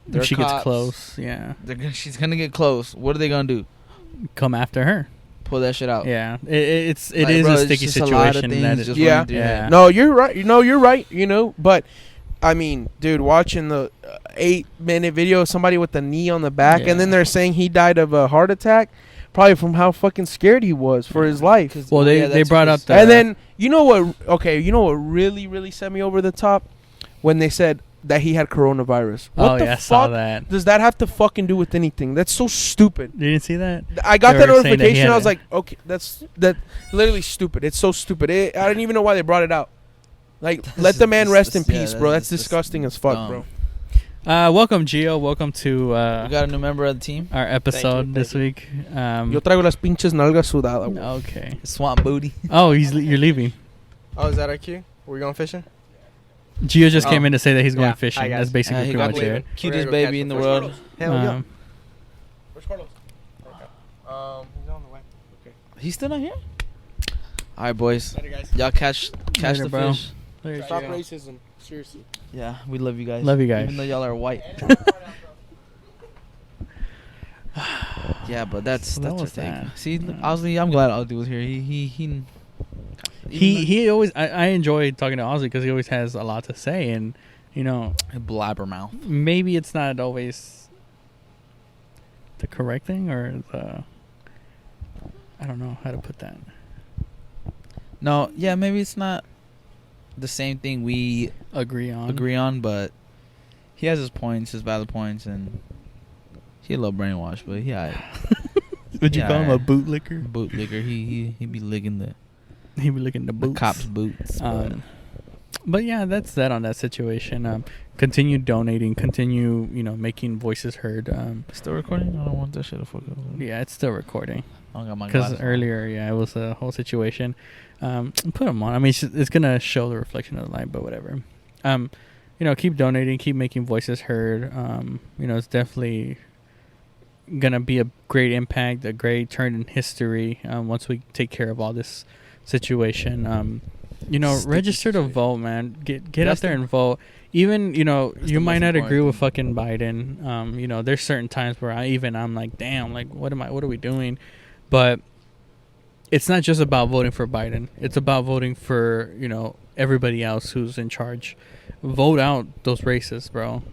helping. She gets close. Yeah. She's gonna get close. What are they gonna do? Come after her. Pull that shit out. Yeah. It Like, is bro, a it's sticky just a lot of situation. things That is, just Yeah. running through your head. No, you're right. You're right. You know, but I mean, dude, watching the 8-minute video of somebody with the knee on the back, and then Yeah. they're saying he died of a heart attack, probably from how fucking scared he was for his life. well, they that's brought up just- the And then you know what? Okay, you know what really set me over the top when they said that he had coronavirus. What oh the yeah, I saw fuck that. does that have to fucking do with anything? That's so stupid. You didn't see that? I got They that were saying that he notification. had I was it. like, okay, that's literally stupid. It's so stupid. I didn't even know why they brought it out. Like, let the man rest in peace, bro. That's disgusting as fuck, dumb. bro. Welcome, Gio. Welcome to We got a new member of the team. our episode this week. Yo traigo las pinches nalgas sudadas, güey. Okay. Swamp booty. Oh, you're leaving. Oh, is that our cue? We're going fishing? Gio just came Oh. in to say that he's going Yeah. fishing. Hi, guys. That's basically he pretty got much the it. cutest go baby catch in the the world. first Hell yeah. Where's Carlos? He's on the way. He's still not here. All right, boys. Later, guys. Y'all catch Later, the bro. fish. Stop racism. Seriously. Yeah, we love you guys. Love you guys. Even though y'all are white. Yeah, but that's So that our was thing. that. See, Yeah. honestly, I'm glad Ozzy was here. He always I enjoy talking to Ozzy because he always has a lot to say, and you know, blabbermouth. maybe it's not always the correct thing or the I don't know how to put that. No, yeah, maybe it's not the same thing we Agree on. but he has his points, his valid points, and he a little brainwashed, but he alright. Would you Yeah, call him a alright. bootlicker? Bootlicker. He be licking the He be looking the boots. cops' boots. But yeah, that's that on that situation. Continue donating. Continue, making voices heard. Still recording? I don't want that shit to fuck up. Yeah, it's still recording. I don't got my Because glasses on. earlier, it was a whole situation. Put them on. I mean, it's gonna show the reflection of the light, but whatever. Keep donating. Keep making voices heard. It's definitely gonna be a great impact, a great turn in history. Once we take care of all this situation. Register to vote, man. Get out there and vote. Even you might not agree with fucking Biden. There's certain times where I'm like, damn, like what are we doing? But it's not just about voting for Biden. It's about voting for everybody else who's in charge. Vote out those racists, bro.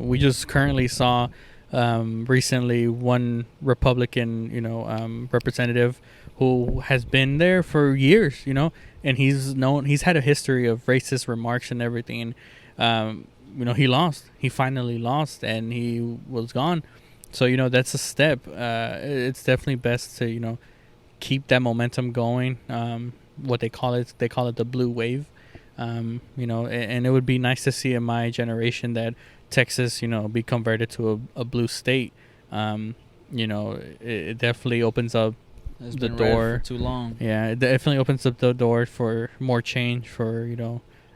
We just currently saw recently one Republican representative who has been there for years, and he's had a history of racist remarks and everything. He lost. He finally lost, and he was gone. So that's a step. It's definitely best to keep that momentum going. What they call it the blue wave. And it would be nice to see in my generation that Texas, be converted to a blue state. It definitely opens up It's the been red door. for too long. Yeah, it definitely opens up the door for more change, for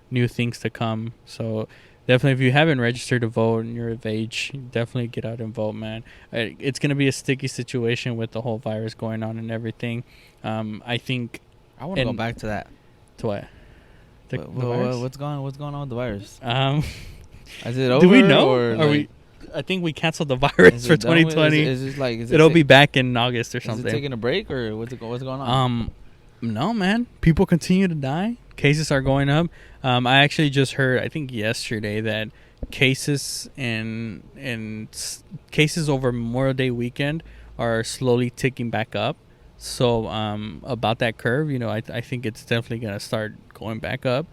new things to come. So definitely, if you haven't registered to vote and you're of age, definitely get out and vote, man. It's gonna be a sticky situation with the whole virus going on and everything. I think I want to go back to that. to what the virus? What's going on with the virus? Is it over? Do we know? Or Are we? I think we canceled the virus for 2020. It'll be back in August or Is something. it taking a break or what's going on? No, man. People continue to die. Cases are going up. I actually just heard, I think yesterday, that cases and cases over Memorial Day weekend are slowly ticking back up. So about that curve, I think it's definitely gonna start going back up.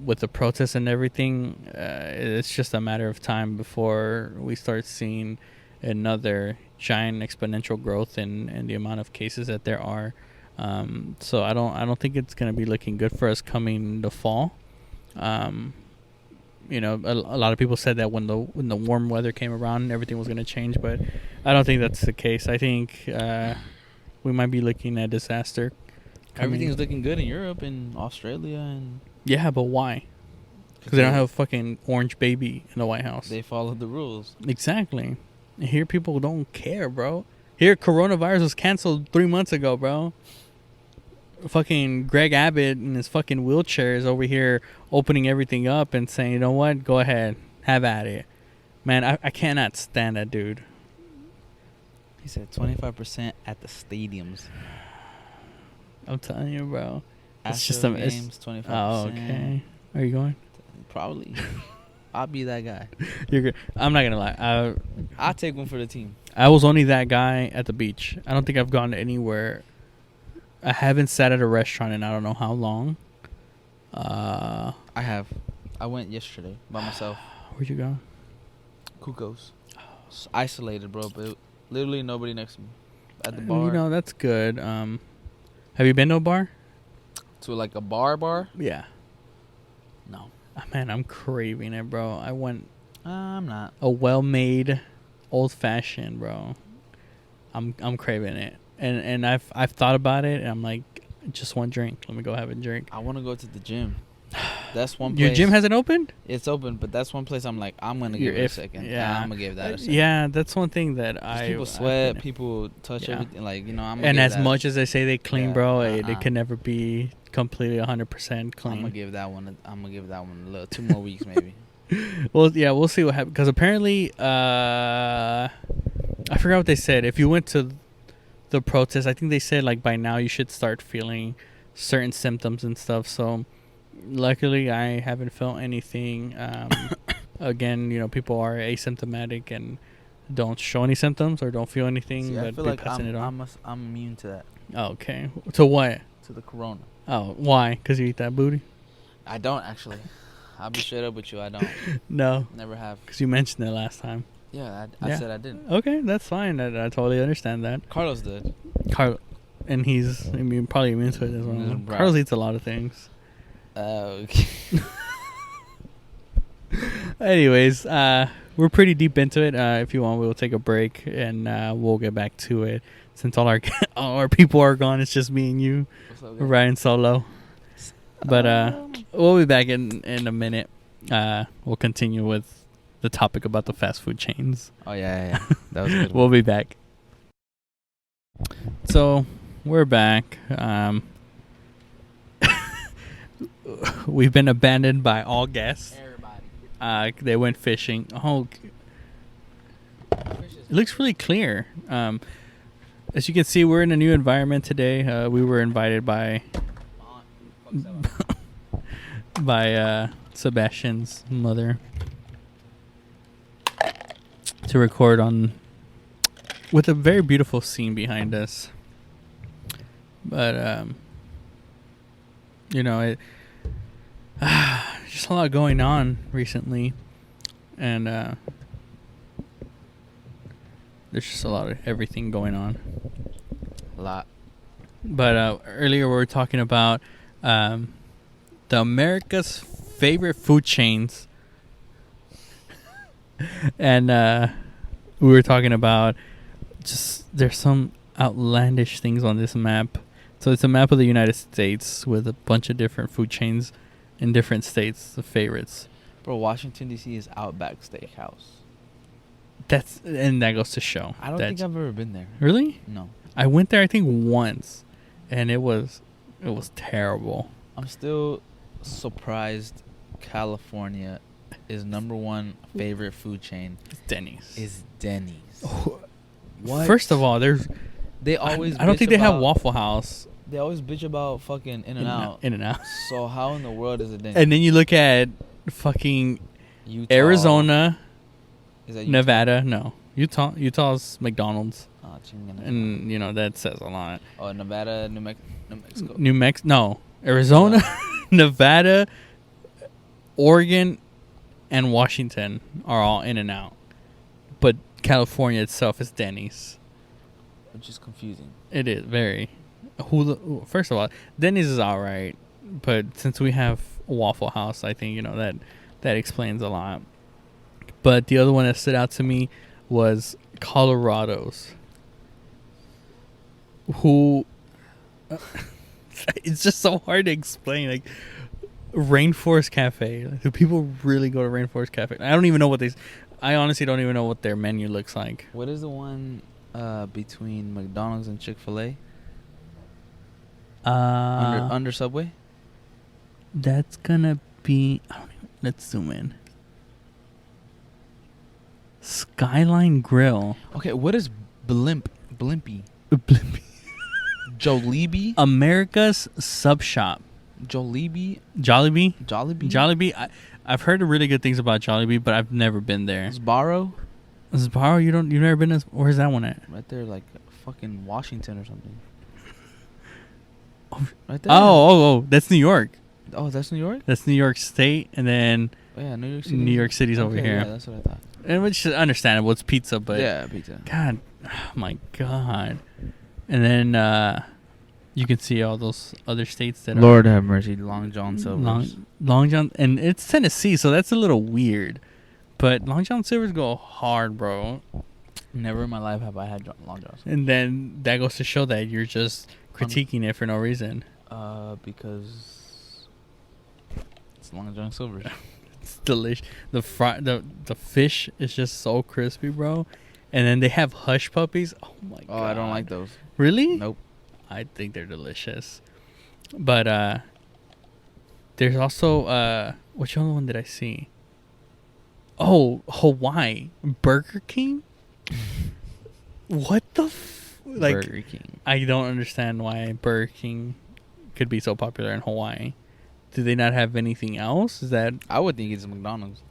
With the protests and everything, it's just a matter of time before we start seeing another giant exponential growth in the amount of cases that there are. So I don't think it's gonna be looking good for us coming the fall. you know, a lot of people said that when the warm weather came around, everything was going to change, but I don't think that's the case. I think we might be looking at disaster. Everything's looking good in Europe and Australia, and Yeah, but why? Because they don't have a fucking orange baby in the White House. they follow the rules. Exactly. And here people don't care, bro. Here coronavirus was canceled 3 months ago, bro. Fucking Greg Abbott in his fucking wheelchair is over here opening everything up and saying, you know what, go ahead, have at it. Man, I cannot stand that dude. He said 25% at the stadiums. I'm telling you, bro. It's Astro just a games, 25%. Oh, okay. Are you going? Probably. I'll be that guy. You're good. I'm not gonna lie. I'll take one for the team. I was only that guy at the beach. I don't think I've gone anywhere. I haven't sat at a restaurant in I don't know how long. I have. I went yesterday by myself. Where'd you go? Cuco's. Isolated, bro, but literally nobody next to me. At the bar. You know, that's good. Have you been to a bar? To like a bar? Yeah. No. Man, I'm craving it, bro. I want I'm not. a well-made, old-fashioned, bro. I'm craving it, and I've thought about it, and I'm like, just one drink. Let me go have a drink. I want to go to the gym. That's one place. Your gym hasn't opened? It's open, but that's one place I'm like, I'm going to give it a second. Yeah. I'm going to give that a second. Yeah, that's one thing that People sweat, people touch everything. Like, you know, I'm gonna and give as that much as they say they clean, Yeah, bro, it can never be completely 100% clean. I'm going to give that one a little 2 more weeks maybe. Well, yeah, we'll see what happens. Because apparently, I forgot what they said. If you went to the protest, I think they said, like, by now you should start feeling certain symptoms and stuff. So, luckily, I haven't felt anything. Again, you know, people are asymptomatic and don't show any symptoms or don't feel anything. See, I but feel they're like passing it on. I'm immune to that. Oh, okay. To what? To the corona. Oh, why? Because you eat that booty? I don't actually. I'll be straight up with you. I don't. No. Never have. Because you mentioned it last time. Yeah, I said I didn't. Okay, that's fine. I totally understand that. Carlos did. And he's probably immune to it as well. Right. Carlos eats a lot of things. Okay. Anyways, we're pretty deep into it. If you want, we'll take a break and we'll get back to it. Since all our people are gone, it's just me and you. We're riding solo. But we'll be back in a minute. We'll continue with the topic about the fast food chains. Oh yeah. That was a good one. We'll be back. So we're back. We've been abandoned by all guests. Everybody. They went fishing. Oh, it looks really clear. As you can see, we're in a new environment today. We were invited by Sebastian's mother to record with a very beautiful scene behind us. But you know, just a lot going on recently, and there's just a lot of everything going on. A lot. But earlier we were talking about the America's favorite food chains, and we were talking about just there's some outlandish things on this map. So it's a map of the United States with a bunch of different food chains in different states, the favorites. Bro, Washington D.C. is Outback Steakhouse. And that goes to show. I don't think I've ever been there. Really? No. I went there I think once, and it was terrible. I'm still surprised California is #1 favorite food chain. It's Denny's. Is Denny's. What? First of all, They always. I don't think they have Waffle House. They always bitch about fucking In-N-Out. In-N-Out. So how in the world is it Denny's? And then you look at fucking Utah. Arizona, Is that Utah? Nevada. No, Utah's McDonald's, Oh, and you know that says a lot. Oh, Nevada, New Mexico. No, Arizona, Nevada, Oregon, and Washington are all In-N-Out, but California itself is Denny's. Which is confusing. It is very. First of all, Denny's is alright, but since we have Waffle House, I think you know that that explains a lot. But the other one that stood out to me was Colorado's. Who... it's just so hard to explain. Like, Rainforest Cafe. Like, do people really go to Rainforest Cafe? I don't even know what they... I honestly don't even know what their menu looks like. What is the one between McDonald's and Chick-fil-A? Under Subway? That's gonna be... let's zoom in. Skyline Grill. Okay, what is Blimpie? Jollibee? America's Sub Shop. Jollibee? Jollibee. I've heard really good things about Jollibee, but I've never been there. Sbarro? Sbarro, you've never been to... Where's that one at? Right there, like fucking Washington or something. Right there. Oh, that's New York. Oh, that's New York? That's New York State, and then Oh, yeah, New York City. New York City's over here. Yeah, that's what I thought. And which is understandable. It's pizza, but... Yeah, pizza. God, oh my God. And then you can see all those other states that Lord have mercy, Long John Silver's. Long John... And it's Tennessee, so that's a little weird. But Long John Silver's go hard, bro. Never in my life have I had Long John Silver's. And then that goes to show that you're just critiquing it for no reason. Because it's Long John Silver's. It's delicious. The fish is just so crispy, bro. And then they have hush puppies. Oh my God. Oh, I don't like those. Really? Nope. I think they're delicious. But there's also which other one did I see? Oh, Hawaii. Burger King? What the Burger King. I don't understand why Burger King could be so popular in Hawaii. Do they not have anything else? Is that... I would think it's McDonald's.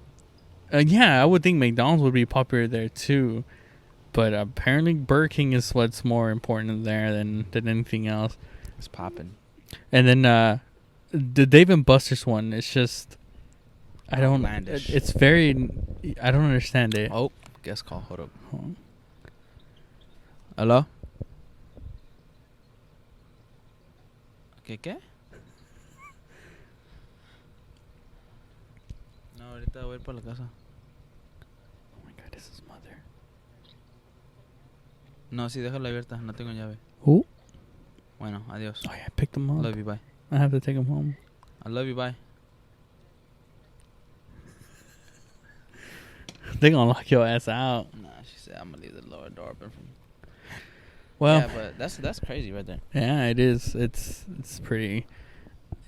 Yeah, I would think McDonald's would be popular there too. But apparently Burger King is what's more important there than anything else. It's popping. And then the Dave & Buster's one, it's just... I don't... Outlandish. It's very... I don't understand it. Oh, guest call. Hold up. Hello? ¿Qué? No, ahorita voy a ir para la casa. Oh my God, this is mother. No, sí, déjala abierta. No tengo llave. Who? Bueno, adiós. Oh yeah, I picked him up. Love you, bye. I have to take him home. I love you, bye. They gonna lock your ass out. Nah, she said I'm gonna leave the lower door open for you. Well, yeah, but that's crazy right there. yeah, it is. It's pretty.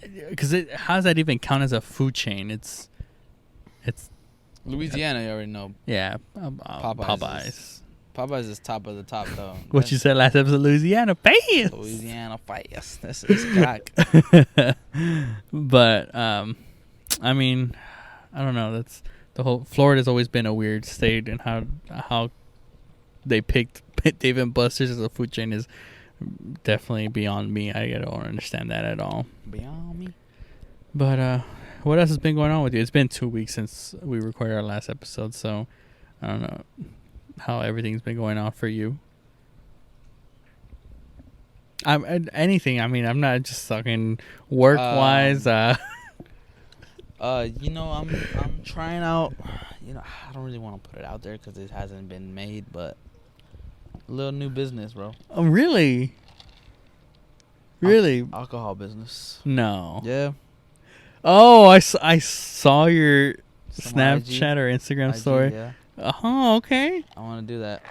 Because how does that even count as a food chain? It's Louisiana, you already know. yeah, Popeyes. Popeyes is top of the top, though. What you said last episode, Louisiana fast. Louisiana fast. That's cock. But I mean, I don't know. That's the whole. Florida's always been a weird state, and how they picked Dave & Buster's as a food chain is definitely beyond me. I don't understand that at all. Beyond me. But what else has been going on with you? It's been 2 weeks since we recorded our last episode, so I don't know how everything's been going on for you. Anything. I mean, I'm not just talking work wise. You know, I'm trying out. You know, I don't really want to put it out there because it hasn't been made, but a little new business, bro. Oh, really? Really? Alcohol business. No. Yeah. Oh, I saw your Some Snapchat IG, or Instagram IG, story. Yeah. Oh, okay. I want to do that.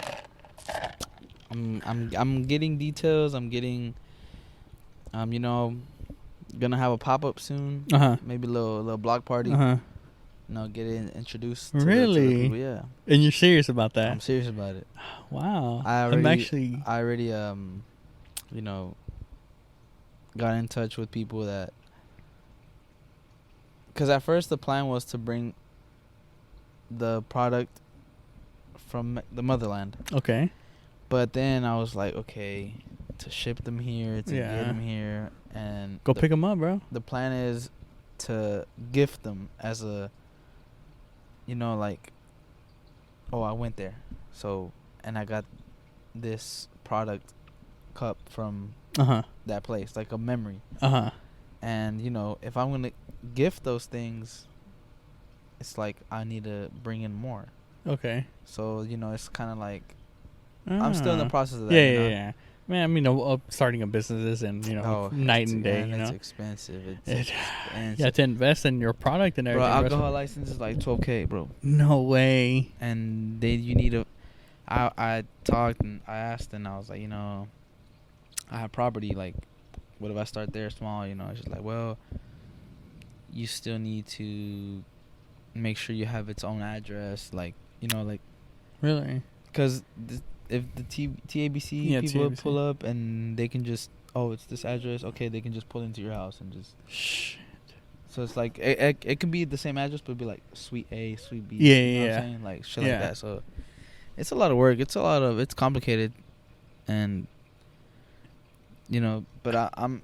I'm getting details. I'm getting, you know, gonna have a pop-up soon. Maybe a little block party. You know, get introduced. To Really? the people. Yeah. And you're serious about that? I'm serious about it. Wow. I already, you know, got in touch with people that. Because at first the plan was to bring the product from the motherland. Okay. But then I was like, okay, to ship them here, to Yeah. get them here, and Go pick them up, bro. the plan is to gift them as a, you know, like, oh, I went there, so, and I got this product cup from that place, like a memory. And you know, if I'm gonna gift those things, it's like I need to bring in more. Okay. So it's kind of like I'm still in the process of that. Yeah, you know? yeah, yeah. Man, I mean, starting a business isn't, night and day, It's expensive. It's expensive. You have to invest in your product and Bro, everything. alcohol license is like $12K, bro. No way. And you need a. I talked and I asked and I was like, I have property. Like, what if I start there small? It's just like, well, you still need to make sure you have its own address. Like, like. Really? Because if the TABC people TABC. pull up and they can just, it's this address, okay, they can just pull into your house and just. Shit. So it's like it can be the same address, but it'd be like Suite A, Suite B. Yeah, you know yeah. what I'm saying? Like shit like that. So it's a lot of work. It's complicated, and but I'm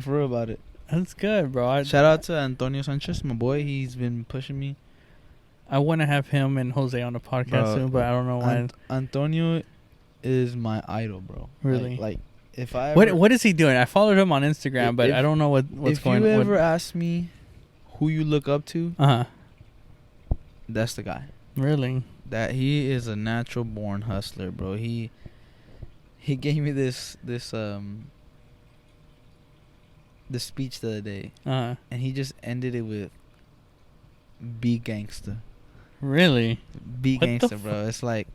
for real about it. That's good, bro. Shout out to Antonio Sanchez, my boy. He's been pushing me. I want to have him and Jose on the podcast soon, but I don't know when. Antonio is my idol, bro. Really? Like if I ever, what is he doing? I followed him on Instagram, but I don't know what's going on. If you ever ask me who you look up to, that's the guy. Really? That he is a natural born hustler, bro. He gave me this speech the other day, and he just ended it with "Be gangsta." Really? Be gangsta, bro. It's like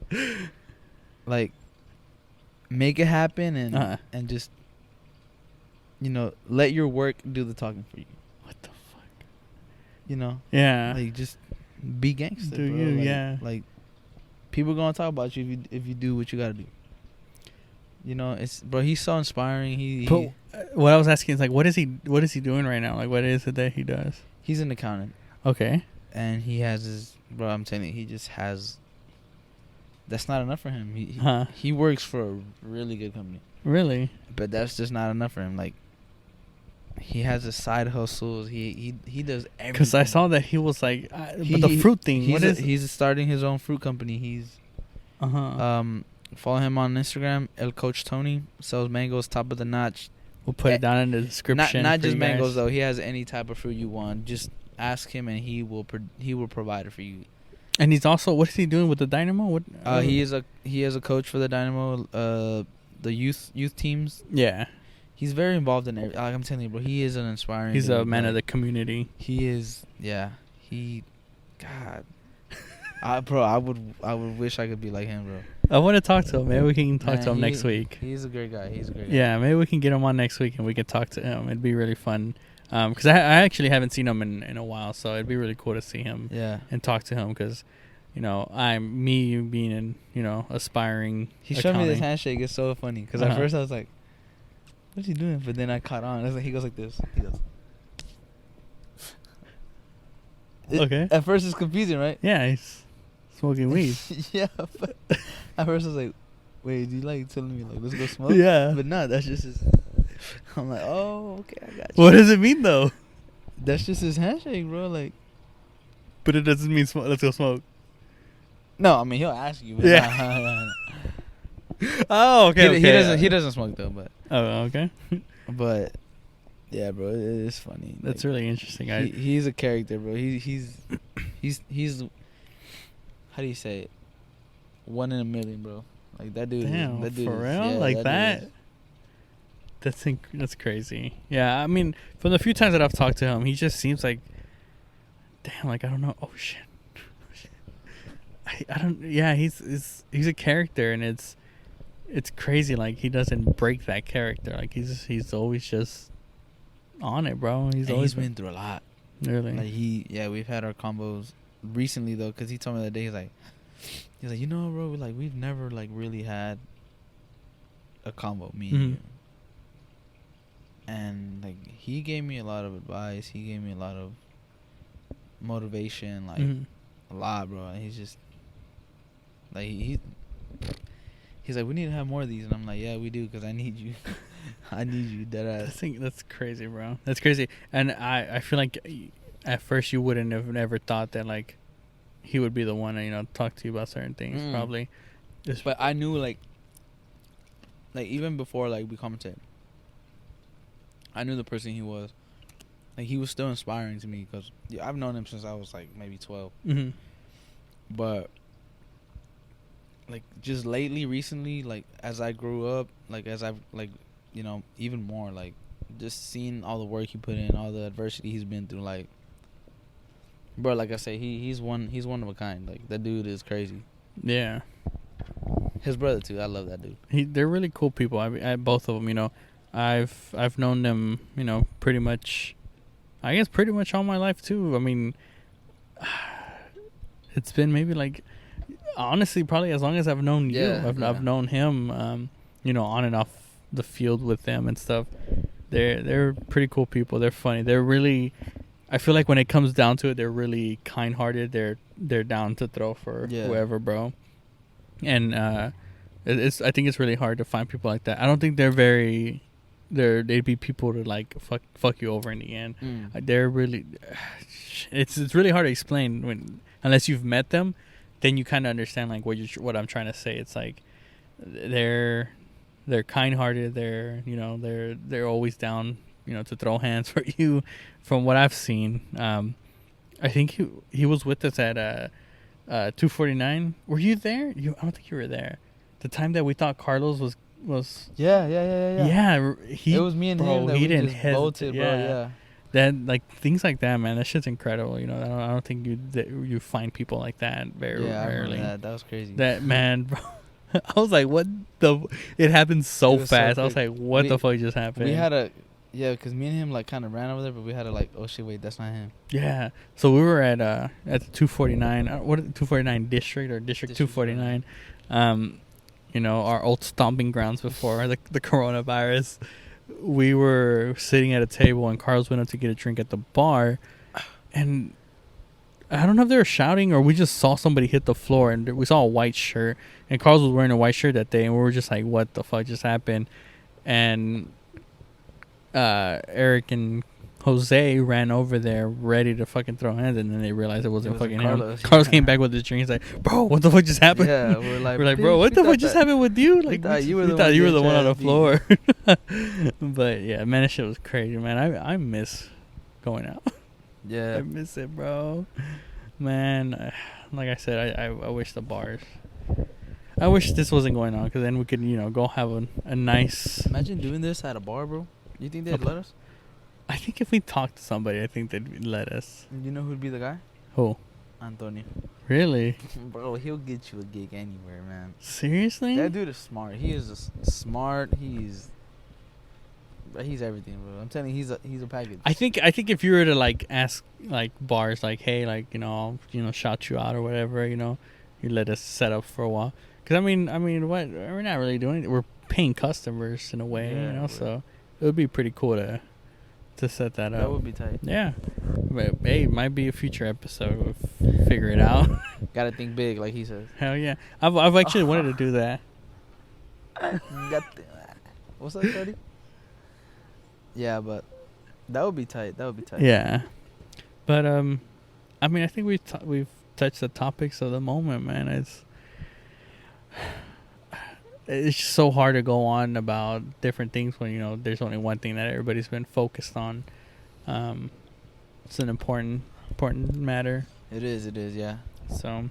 make it happen and just let your work do the talking for you. What the fuck? Yeah. Like just be gangsta, do bro. you? Like, yeah. Like people gonna talk about you if you do what you gotta do. It's bro. He's so inspiring. What I was asking is like, what is he doing right now? Like, what is it that he does? He's an accountant. Okay. And he has his bro. I'm telling you, he just has. That's not enough for him. He works for a really good company. Really? But that's just not enough for him. Like, he has his side hustles. He does everything. Because I saw that he was like, but the fruit thing. He's starting his own fruit company. He's follow him on Instagram. ElCoachTony sells mangoes, top of the notch. We'll put it down in the description. Not just mangoes though. He has any type of fruit you want. Just ask him and he will provide it for you. And he's also, what is he doing with the Dynamo? What? He is a coach for the Dynamo, the youth teams. Yeah. He's very involved in everything. Like I'm telling you, bro, he is an inspiring. He's dude, a man of the community. He is, yeah. God, I would wish I could be like him, bro. I want to talk to him. Maybe we can talk to him next week. He's a great guy. Yeah, maybe we can get him on next week and we can talk to him. It'd be really fun. Because I actually haven't seen him in a while, so it'd be really cool to see him. Yeah. And talk to him because, I'm me being an aspiring. He showed me this handshake. It's so funny because at first I was like, "What's he doing?" But then I caught on. He goes like this. He goes. Okay. At first it's confusing, right? Yeah, he's smoking weed. Yeah, but at first I was like, "Wait, do you like telling me like let's go smoke?" Yeah. But no, that's just his. I'm like, oh, okay, I got you. What does it mean though? That's just his handshake, bro. Like, but it doesn't mean let's go smoke. No, I mean he'll ask you. But yeah. Oh, okay. He doesn't smoke though, but. Oh, okay. But, yeah, bro, it's funny. That's really interesting. He's a character, bro. He's how do you say it? 1 in a million, bro. Like that dude. Damn, that dude for real? Yeah, like that? That's crazy. Yeah, I mean, from the few times that I've talked to him, he just seems like, damn, like I don't know. Oh shit. I don't. Yeah, he's a character, and it's crazy. Like he doesn't break that character. Like he's always just on it, bro. He's been through a lot. Really? Like we've had our combos recently though, because he told me that day he's like, bro, we've never like really had a combo, me and you. And like he gave me a lot of advice. He gave me a lot of motivation, like a lot, bro. And he's just like he's like, we need to have more of these, and I'm like, yeah, we do, because I need you. I need you, deadass. I think that's crazy, bro. That's crazy. And I feel like at first you wouldn't have never thought that like he would be the one to talk to you about certain things, probably. But I knew like even before like we commented, I knew the person he was, like he was still inspiring to me because I've known him since I was like maybe 12. Mm-hmm. But like just recently, like as I grew up, like as I've like, you know, even more like just seeing all the work he put in, all the adversity he's been through, like, bro, like I say, he's one of a kind. Like that dude is crazy. Yeah. His brother too. I love that dude. They're really cool people. I both of them. You know, I've known them. You know, pretty much all my life too. I mean, it's been maybe like, honestly, probably as long as I've known you. I've known him. You know, on and off the field with them and stuff. They're pretty cool people. They're funny. They're really. I feel like when it comes down to it, they're really kind-hearted. They're down to throw for whoever, bro. And I think it's really hard to find people like that. I don't think they'd be people to like fuck you over in the end. They're really, it's really hard to explain unless you've met them, then you kind of understand like what I'm trying to say. It's like they're kind-hearted. They're always down, you know, to throw hands for you. From what I've seen, I think he was with us at 249. Were you there? I don't think you were there. The time that we thought Carlos was. Yeah. Yeah, it was me and him that he we didn't just bolted, bro. Yeah. That like things like that, man. That shit's incredible. You know, I don't think you find people like that very rarely. That was crazy. That man, bro. I was like, what the? It happened so fast. I was like, what the fuck just happened? We had because me and him like kind of ran over there, but we had to like, oh shit, wait, that's not him. Yeah. So we were at the 249. What 249 district or district 249? You know, our old stomping grounds before the coronavirus. We were sitting at a table and Carlos went up to get a drink at the bar, and I don't know if they were shouting or we just saw somebody hit the floor, and we saw a white shirt, and Carlos was wearing a white shirt that day, and we were just like, what the fuck just happened? And Erick and Jose ran over there ready to fucking throw hands, and then they realized it wasn't fucking him. Carlos came back with his drink. He's like, bro, what the fuck just happened? Yeah, we're like, bro, what the fuck just happened with you? Like, we thought you were the one on the floor. But yeah, man, that shit was crazy, man. I miss going out. Yeah, I miss it, bro. Man, like I said, I wish the bars. I wish this wasn't going on, because then we could, you know, go have a nice. Imagine doing this at a bar, bro. You think they'd let us? I think if we talked to somebody, I think they'd let us. You know who'd be the guy? Who? Antonio. Really? Bro, he'll get you a gig anywhere, man. Seriously? That dude is smart. He is smart. He's everything, bro. I'm telling you, he's a package. I think if you were to like ask like bars, like, hey, like, you know, shout you out or whatever, you know, you let us set up for a while. Because I mean, what, we're not really doing it. We're paying customers in a way, you know. So it would be pretty cool to set that up. That would be tight. Yeah. But, hey, it might be a future episode. We'll figure it out. Gotta think big, like he says. Hell yeah. I've actually wanted to do that. What's up, buddy? Yeah, but that would be tight. Yeah. But I mean, I think we've touched the topics of the moment, man. It's just so hard to go on about different things when, you know, there's only one thing that everybody's been focused on. It's an important matter. It is, yeah. So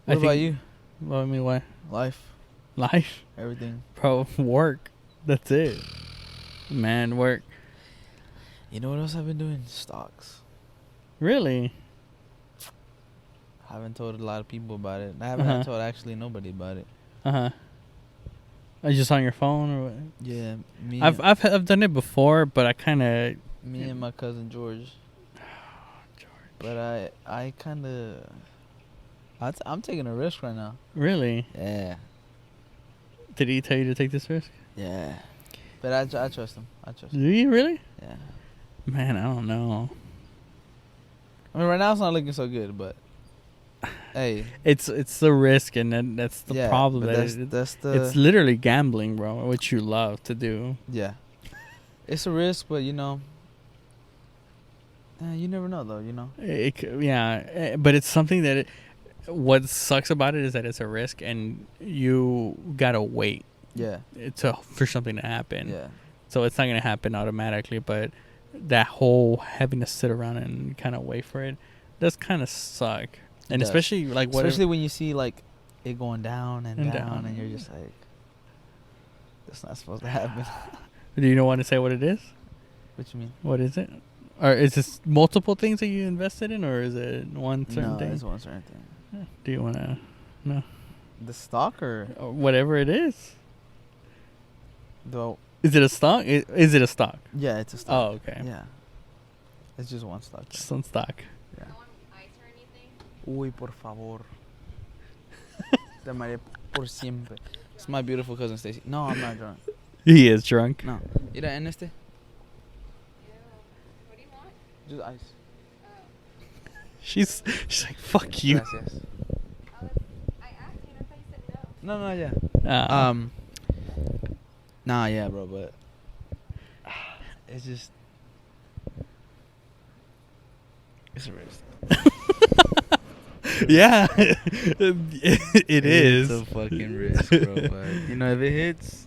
what about you? Well, I mean, what? Life, everything. Bro, work. That's it. Man, work. You know what else I've been doing? Stocks. Really? I haven't told a lot of people about it. I haven't told actually nobody about it. Are you just on your phone or what? Yeah, I've done it before, but I kind of. Me and my cousin George. But I kind of. I'm taking a risk right now. Really? Yeah. Did he tell you to take this risk? Yeah. But I trust him. Do you really? Yeah. Man, I don't know. I mean, right now it's not looking so good, but hey, it's the risk, and then that's the problem. It's literally gambling, bro, which you love to do. Yeah, it's a risk, but you know, you never know, though. You know. But it's something that. What sucks about it is that it's a risk, and you gotta wait. Yeah. For something to happen. Yeah. So it's not gonna happen automatically, but that whole having to sit around and kind of wait for it does kind of suck. And does. especially like Especially when you see like it going down and down, and you're just like, that's not supposed to happen. Do you want to say what it is? What you mean? What is it? Or is this multiple things that you invested in, or is it one certain thing? No, it's one certain thing. Do you want to? No. The stock or Whatever it is. the? Is it a stock? Is it a stock? Yeah, it's a Oh, stock. okay. Yeah, it's just one stock. Just on stock. Yeah. No one ice or anything? Uy, por favor. Te amaré por siempre. It's my beautiful cousin Stacy. No, I'm not drunk. He is drunk. No. Mira, en este. Ew. What do you want? Just ice. Oh. She's like, fuck you. Gracias. I asked you and I thought you said no. No, yeah. Um, Nah, yeah, bro, but it's just it's a risk. yeah, it is. It's a fucking risk, bro. But you know, if it hits,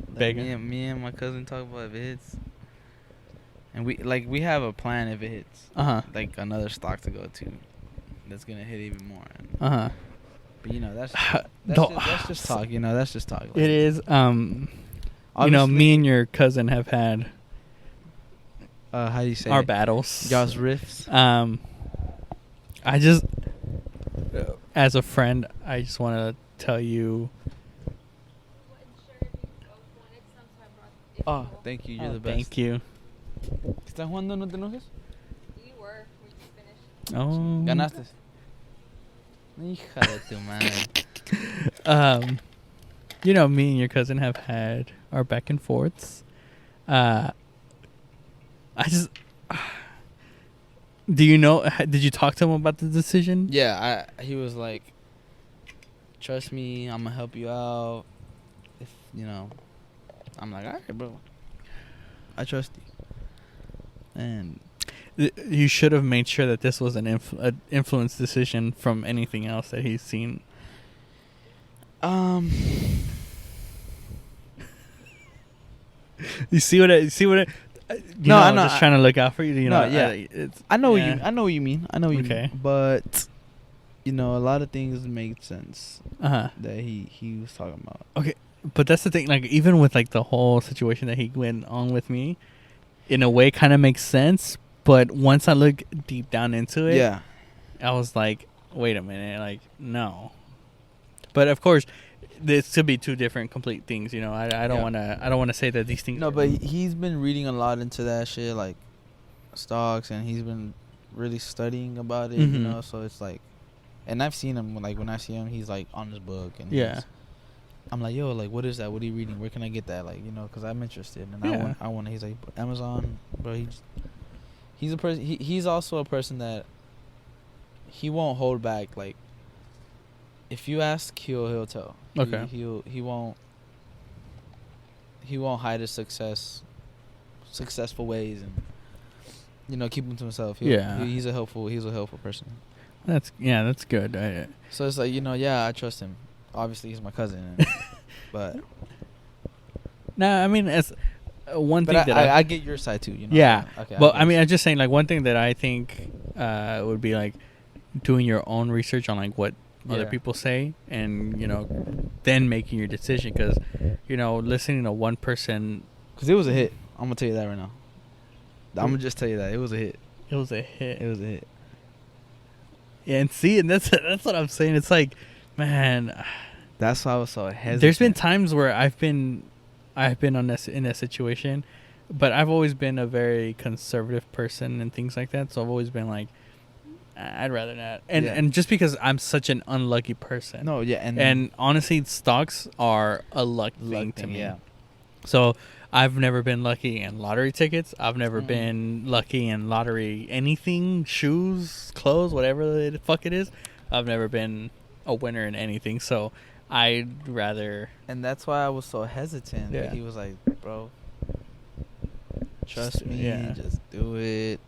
like Bacon. me and my cousin talk about if it hits, and we have a plan if it hits, like another stock to go to, that's gonna hit even more. And, but you know, that's just talk. You know, that's just talk. Like, It is. You know, obviously- me and your cousin have had how do you say our it? battles. Y'all's riffs. I just, as a friend, I just want to tell you. Wasn't sure if you both wanted some, so I brought it. Oh, thank you. You're the best. Thank you. ¿Estás jugando? ¿No te enojes? You were. We just finished. Oh. Ganaste. Hija de tu madre. You know, me and your cousin have had our back and forths. I just. Do you know? Did you talk to him about the decision? Yeah, he was like, trust me, I'm gonna help you out. If you know, I'm like, all right, bro. I trust you. And You should have made sure that this was an influence decision from anything else that he's seen. You see what I see? No, I I'm know, just trying to look out for you. You No, know, yeah. it's, I know yeah. I know what you mean. I know what you Okay. mean. But you know, a lot of things make sense Uh-huh. that he was talking about. But that's the thing. Like, even with like the whole situation that he went on with me, in a way, kind of makes sense. But once I look deep down into it, Yeah. I was like, wait a minute, like, no. But of course, this could be two different complete things. You know, I don't Yeah. want to say that these things. No, are- but he's been reading a lot into that shit, like stocks, and he's been really studying about it. You Mhm. know, so it's like, and I've seen him like when I see him, he's like on his book, and Yeah. he's- I'm like, yo, like, what is that? What are you reading? Where can I get that? Like, you know, because I'm interested, and Yeah. I want. He's like, Amazon, bro. He's a person. He's also a person that he won't hold back. Like, if you ask, he'll tell. Okay. He won't hide his successful ways, and you know, keep him to himself. Yeah. He's a helpful person. That's good. So it's like, you know, yeah, I trust him. Obviously, he's my cousin, and, but I mean, as one thing but that I get your side too. You know. Yeah. Okay. But get I mean, your I'm just saying, like, one thing that I think would be like doing your own research on like what other Yeah. people say, and you know, then making your decision. Because you know, listening to one person, Because it was a hit. I'm gonna tell you that right now. I'm gonna just tell you that it was a hit. it was a hit. It was a hit. Yeah, and see, and that's what I'm saying. It's like, man, That's why I was so hesitant. there's been times where I've been on this in that situation, but I've always been a very conservative person and things like that. So I've always been like, I'd rather not. And Yeah. and just because I'm such an unlucky person. No, yeah, And honestly, stocks are a luck thing to me. Yeah. So I've never been lucky in lottery tickets. I've never Mhm. been lucky in lottery anything, shoes, clothes, whatever the fuck it is. I've never been a winner in anything. So I'd rather. And that's why I was so hesitant. Yeah. Like, he was like, bro, trust me, yeah. just do it.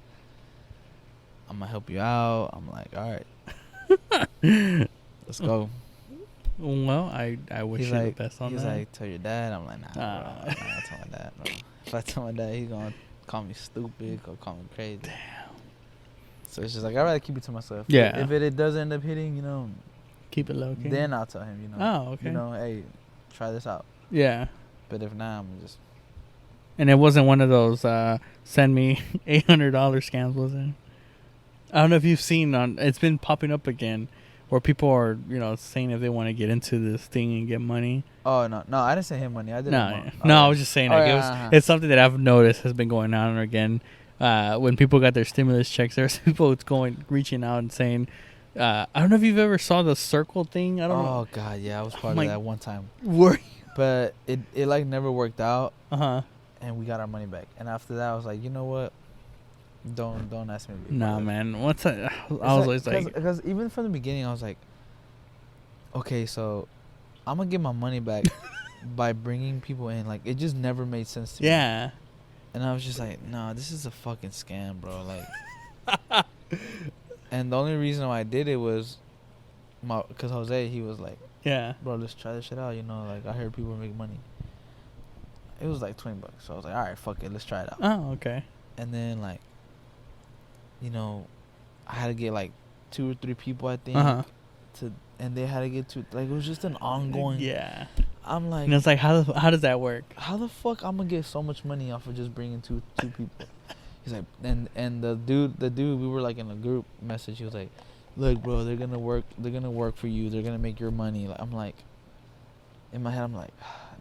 I'm gonna help you out. I'm like, all right, let's go. Well, I wish He's you like, the best on he's that. like, tell your dad. I'm like, nah, bro, I'm not telling my dad, bro. If I tell my dad, he's gonna call me stupid or call me crazy. Damn. So it's just like I'd rather keep it to myself. Yeah. If it does end up hitting, you know, Keep it low key. then I'll tell him, you know. Oh, okay. You know, hey, try this out. Yeah. But if not, I'm just. And it wasn't one of those send me $800 scams, was it? I don't know if you've seen it's been popping up again, where people are, you know, saying if they want to get into this thing and get money. Oh no, I didn't send him money. I did. I was just saying it's something that I've noticed has been going on again. When people got their stimulus checks, there's people reaching out and saying, I don't know if you've ever saw the circle thing. I don't know. Oh God, yeah, I was part of that one time. Were you? But it like never worked out. And we got our money back. And after that, I was like, you know what? Don't ask me to be Nah, man. I was always like, because even from the beginning, I was like, okay, so I'm gonna get my money back by bringing people in. Like, it just never made sense to me. yeah. And I was just like, no, this is a fucking scam, bro. Like, and the only reason why I did it was because Jose, he was like, Yeah. bro, let's try this shit out. You know, like, I heard people make money. It was like $20. So I was like, all right, fuck it. Let's try it out. Oh, okay. And then, like, you know, I had to get like 2 or 3 people, I think, and they had to get to, like, it was just an ongoing. Yeah. I'm like, And it's like, how does that work? how the fuck I'm gonna get so much money off of just bringing two people? He's like, and the dude, we were like in a group message. He was like, look, bro, they're gonna work for you. They're gonna make your money. Like, I'm like, in my head, I'm like,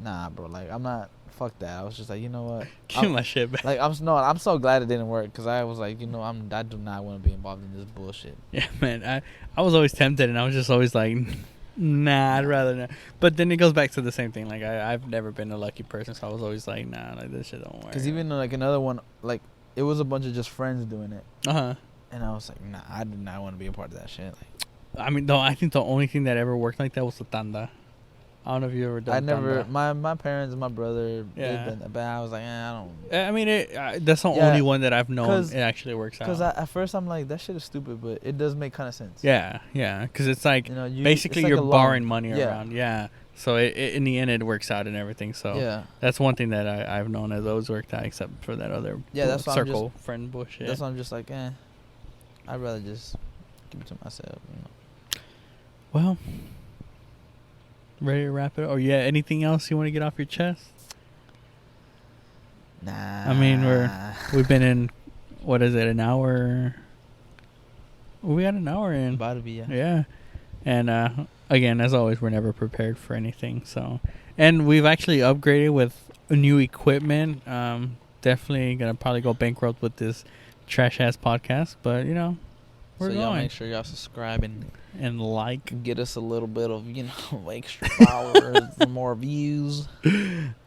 nah, bro. Like, I'm not. Fuck that. I was just like, you know what? Give my shit back. Like, I'm so glad it didn't work, because I was like, you know, I do not want to be involved in this bullshit. Yeah, man. I was always tempted, and I was just always like, nah, I'd rather not. But then it goes back to the same thing. Like, I've never been a lucky person, so I was always like, nah, like, this shit don't work. Because even like another one, like, it was a bunch of just friends doing it. And I was like, nah, I do not want to be a part of that shit. Like, I mean, though, I think the only thing that ever worked like that was the tanda. I don't know if you ever done. I never. tanda. My parents and my brother. Yeah. Did that, but I was like, I don't. I mean, that's the only one that I've known it actually works out. Because at first I'm like, that shit is stupid, but it does make kind of sense. Yeah. Because it's like, you know, basically like you're borrowing money around. Yeah. So in the end, it works out and everything. So yeah, that's one thing that I've known as those worked out, except for that other that's circle friend bullshit. That's why I'm just like, I'd rather just keep it to myself. You know? Well. Ready to wrap it up? Or anything else you want to get off your chest? Nah. I mean, we've been in, what is it, an hour? We got an hour in. About to be, yeah. Yeah. And again, as always, we're never prepared for anything. So, and we've actually upgraded with new equipment. Definitely gonna probably go bankrupt with this trash ass podcast, but you know, we're so going. Y'all make sure y'all subscribe and like, get us a little bit of, you know, extra followers, more views.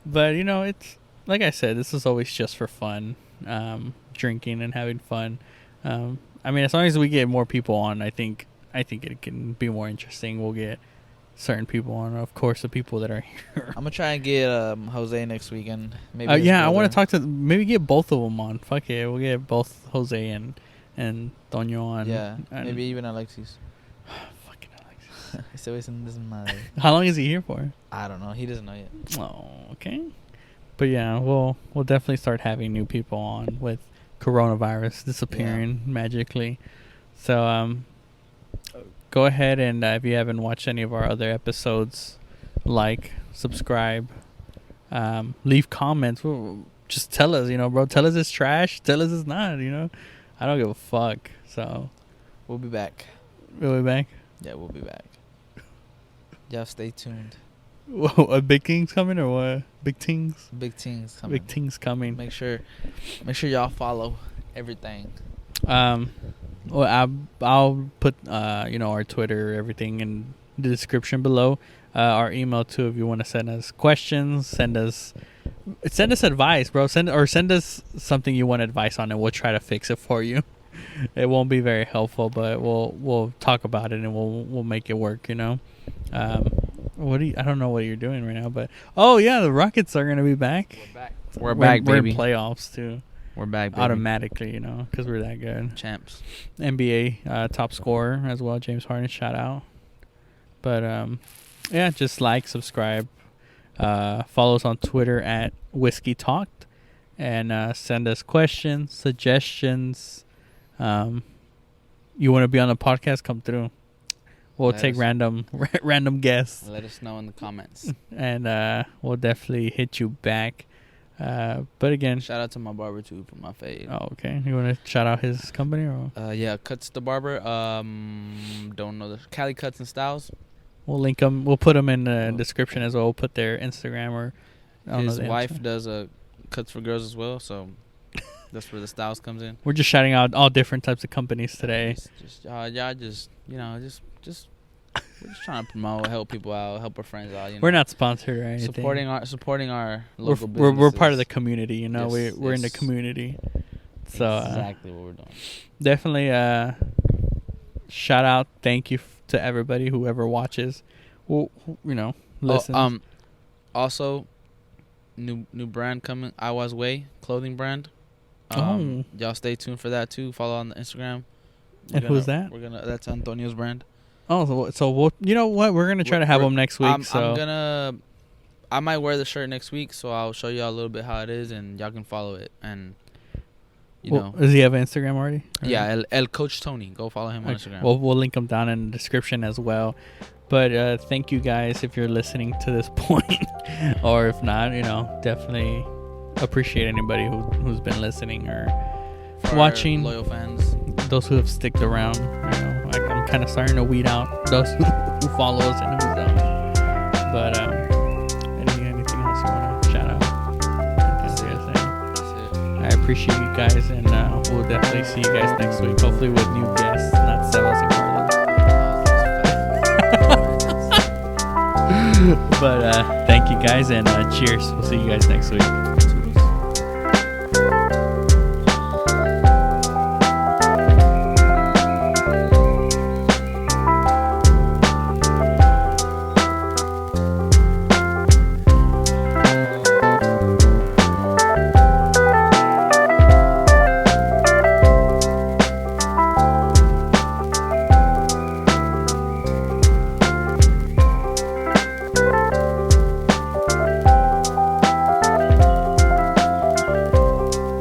But you know, it's like I said, this is always just for fun, drinking and having fun. I mean, as long as we get more people on, I think it can be more interesting. We'll get certain people on, of course, the people that are here. I'm gonna try and get Jose next weekend. Maybe. I want to talk to maybe get both of them on. Fuck it, we'll get both Jose and Toño on. Yeah, maybe even Alexis. Fucking Alexis. Este güey es un desmadre. How long is he here for? I don't know. He doesn't know yet. Oh, okay. But yeah, we'll definitely start having new people on with coronavirus disappearing magically. So go ahead and if you haven't watched any of our other episodes, like, subscribe, leave comments. Just tell us, you know, bro. Tell us it's trash. Tell us it's not, you know. I don't give a fuck. So we'll be back. We'll be back? Yeah, we'll be back. Y'all stay tuned. Whoa, a big thing's coming or what? Big things? Big things coming. Big things coming. Make sure y'all follow everything. Well, I'll put our Twitter, everything in the description below. Our email too, if you want to send us questions, send us advice, bro. Send us something you want advice on, and we'll try to fix it for you. It won't be very helpful, but we'll talk about it and we'll make it work. You know. I don't know what you're doing right now, but the Rockets are gonna be back. We're back, baby. We're in playoffs too. We're back, baby. Automatically, you know, because we're that good. Champs. NBA top scorer as well, James Harden. Shout out. But just like, subscribe, follow us on Twitter at Whiskey Talked, and send us questions, suggestions. You want to be on the podcast? Come through. We'll Let take us- random guests, Let us know in the comments. and we'll definitely hit you back. But again, Shout out to my barber too for my fade. oh, okay. You want to shout out his company or? Yeah, Cuts the barber. Don't know the Cali Cuts and Styles. We'll link them. We'll put them in the Oh. description as well. We'll put their Instagram or I don't know His the wife Insta. does cuts for girls as well, so that's where the styles comes in. We're just shouting out all different types of companies today. Y'all just we're just trying to promote, help people out, help our friends out. We're not sponsored or anything. supporting our We're, local we're part of the businesses. community. You know, Yes, we're in the yes. community. So exactly what we're doing. definitely shout out, thank you to everybody who ever watches. Well, listen. Also, new brand coming, Iwa's Way clothing brand. Y'all stay tuned for that too. Follow on the Instagram. And who's that? That's Antonio's brand. So we'll, you know what? We're gonna try to have them next week. I might wear the shirt next week, so I'll show y'all a little bit how it is, and y'all can follow it. And you know, does he have an Instagram already? yeah, ElCoachTony. Go follow him on Okay. Instagram. We'll link them down in the description as well. But thank you guys if you're listening to this point, or if not, definitely appreciate anybody who's been listening or For our watching. loyal fans. Those who have sticked around. I'm kind of starting to weed out those who follow us and who don't. But anything else you want to shout out? That's it. I appreciate you guys, and we'll definitely see you guys next week. Hopefully with new guests, not Sebas and Carlos. But thank you guys, and cheers. We'll see you guys next week.